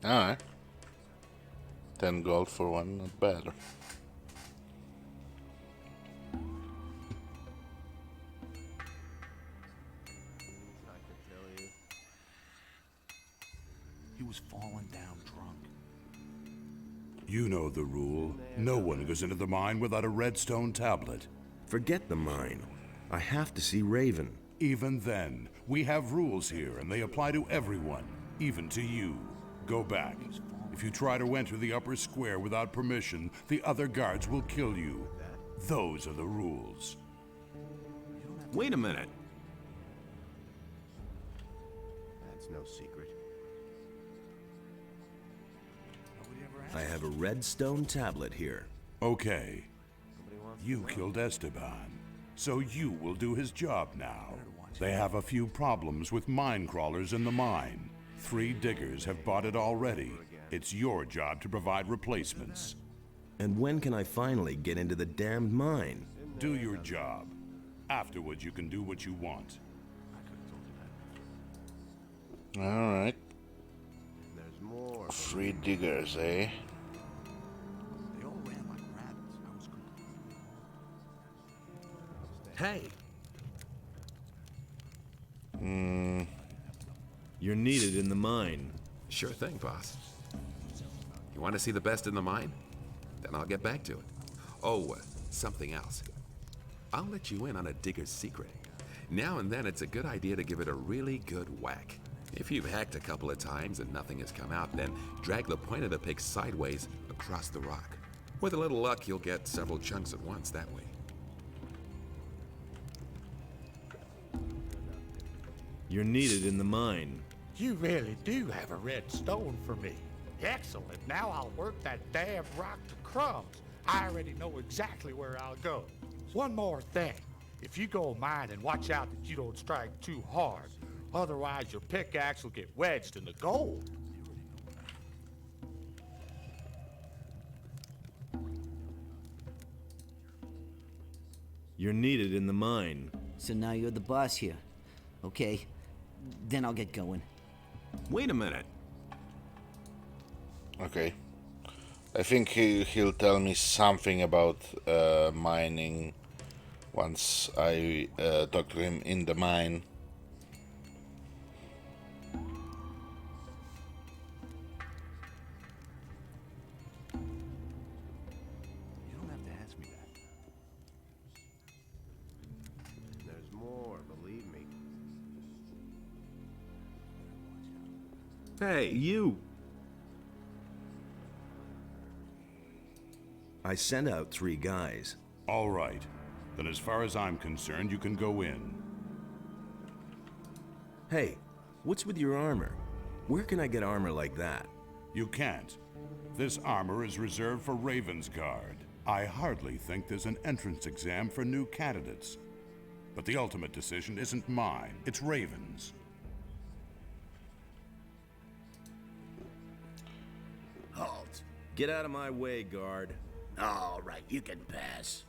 Alright. 10 gold for one, not bad. He was falling down drunk. You know the rule. No one goes into the mine without a redstone tablet. Forget the mine. I have to see Raven. Even then, we have rules here, and they apply to everyone, even to you. Go back. If you try to enter the upper square without permission, the other guards will kill you. Those are the rules. Wait a minute. That's no secret. Nobody ever I have a red stone tablet here. Okay. You killed Esteban, so you will do his job now. They have a few problems with mine crawlers in the mine. 3 diggers have bought it already. It's your job to provide replacements. And when can I finally get into the damned mine? Do your job. Afterwards, you can do what you want. Alright. There's more. 3 diggers, eh? They all ran like rabbits. I was Hey! You're needed in the mine. Sure thing, boss. You want to see the best in the mine? Then I'll get back to it. Oh, something else. I'll let you in on a digger's secret. Now and then it's a good idea to give it a really good whack. If you've hacked a couple of times and nothing has come out, then drag the point of the pick sideways across the rock. With a little luck, you'll get several chunks at once that way. You're needed in the mine. You really do have a red stone for me. Excellent. Now I'll work that damn rock to crumbs. I already know exactly where I'll go. One more thing. If you go mining, watch out that you don't strike too hard. Otherwise, your pickaxe will get wedged in the gold. You're needed in the mine. So now you're the boss here. Okay, then I'll get going. Wait a minute. Okay. I think he'll tell me something about mining once I talk to him in the mine. You don't have to ask me that. There's more, believe me. Hey, you! I sent out 3 guys. All right. Then as far as I'm concerned, you can go in. Hey, what's with your armor? Where can I get armor like that? You can't. This armor is reserved for Raven's Guard. I hardly think there's an entrance exam for new candidates. But the ultimate decision isn't mine, it's Raven's. Halt. Get out of my way, guard. All right, you can pass.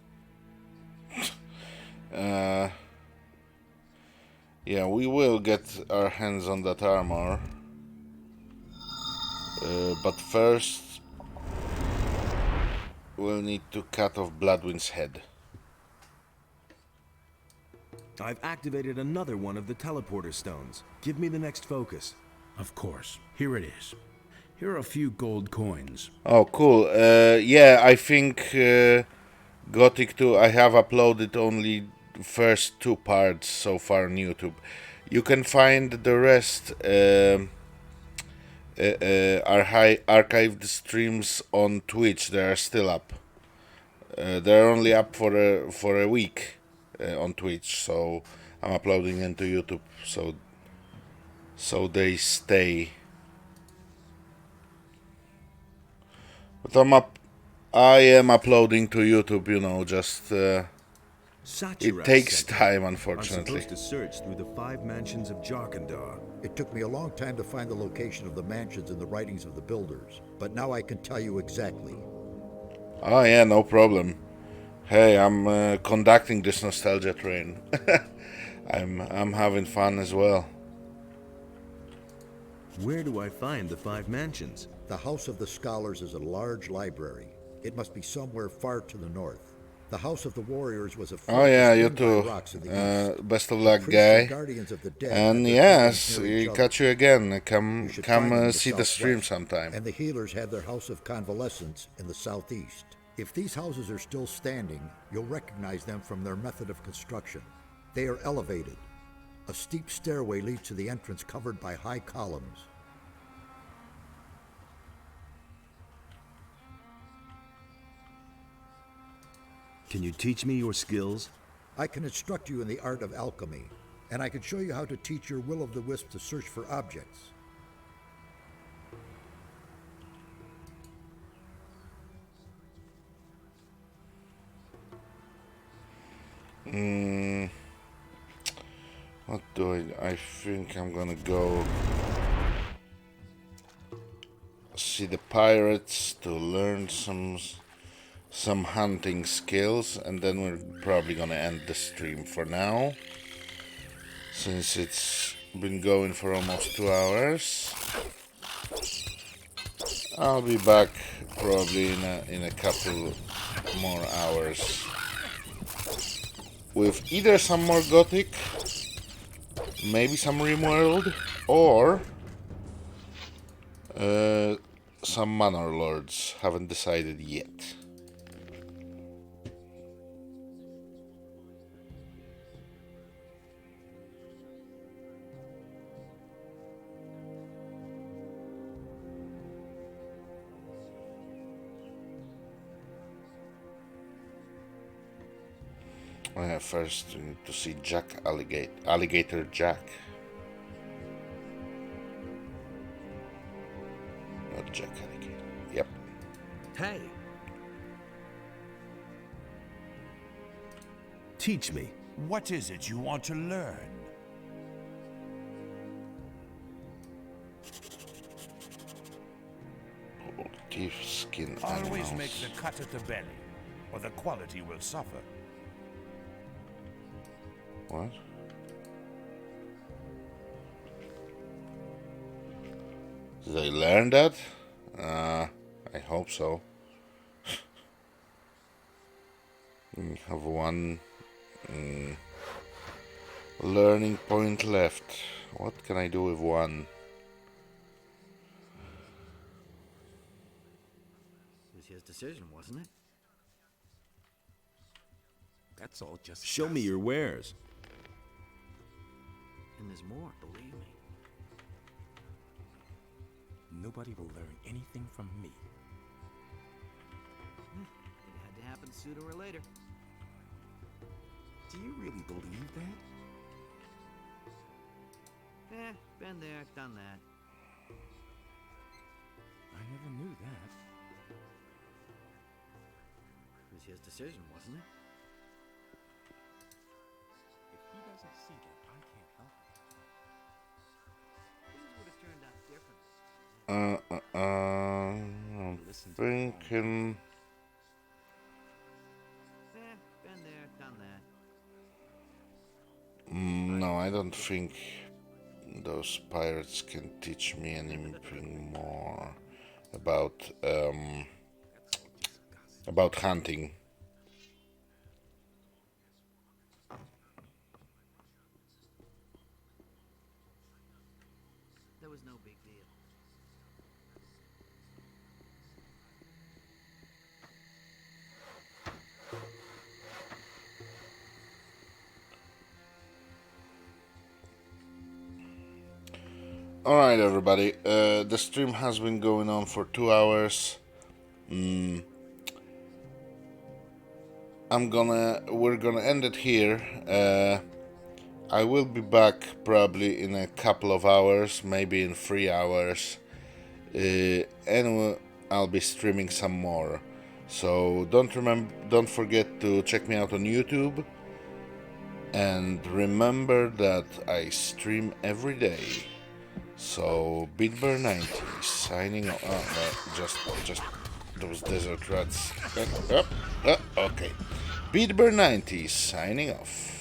Yeah, we will get our hands on that armor. But first, we'll need to cut off Bloodwind's head. I've activated another one of the teleporter stones. Give me the next focus. Of course. Here it is. Here are a few gold coins. Oh, cool. Yeah, I think Gothic II, I have uploaded only the first 2 parts so far on YouTube. You can find the rest archived streams on Twitch. They are still up. They're only up for a week on Twitch, so I'm uploading into YouTube, so they stay. But I am uploading to YouTube, you know, just it takes time, unfortunately. I'm supposed to search through the 5 mansions of Jarkandar. It took me a long time to find the location of the mansions in the writings of the builders, but now I can tell you exactly. Oh yeah, no problem. Hey, I'm conducting this nostalgia train. I'm having fun as well. Where do I find the 5 mansions? The House of the Scholars is a large library. It must be somewhere far to the north. The House of the Warriors was a Oh yeah, you by too. rocks in the east. Best of The luck, priests guy. and guardians of the dead And have their yes, dwellings near each catch you again. Come You should find them in see the stream southwest. sometime. And the healers have their House of Convalescence in the southeast. If these houses are still standing, you'll recognize them from their method of construction. They are elevated. A steep stairway leads to the entrance covered by high columns. Can you teach me your skills? I can instruct you in the art of alchemy, and I can show you how to teach your will-o'-the-wisp to search for objects. What do I think I'm gonna go see the pirates to learn some hunting skills, and then we're probably gonna end the stream for now, since it's been going for almost 2 hours. I'll be back probably in a couple more hours with either some more Gothic, maybe some Rimworld, or some Manor Lords. Haven't decided yet. First, we need to see Alligator Jack. Not Jack Alligator. Yep. Hey! Teach me. What is it you want to learn? Teeth, skin, Always animals. make the cut at the belly, or the quality will suffer. What? Did I learn that? I hope so. We have one learning point left. What can I do with one? It was his decision, wasn't it? That's all just... Show me your wares. And there's more, believe me. Nobody will learn anything from me. It had to happen sooner or later. Do you really believe that? Been there, done that. I never knew that. It was his decision, wasn't it? If he doesn't see that, I can't help it. Things would have turned out different. I'm thinking... Been there, done that. No, I don't think those pirates can teach me anything more about hunting. There was no big deal. Alright everybody, the stream has been going on for 2 hours. We're gonna end it here. I will be back probably in a couple of hours, maybe in 3 hours, and I'll be streaming some more. So don't forget to check me out on YouTube, and remember that I stream every day. So Beatbear90 signing off. Just those desert rats. Okay, Beatbear90 signing off.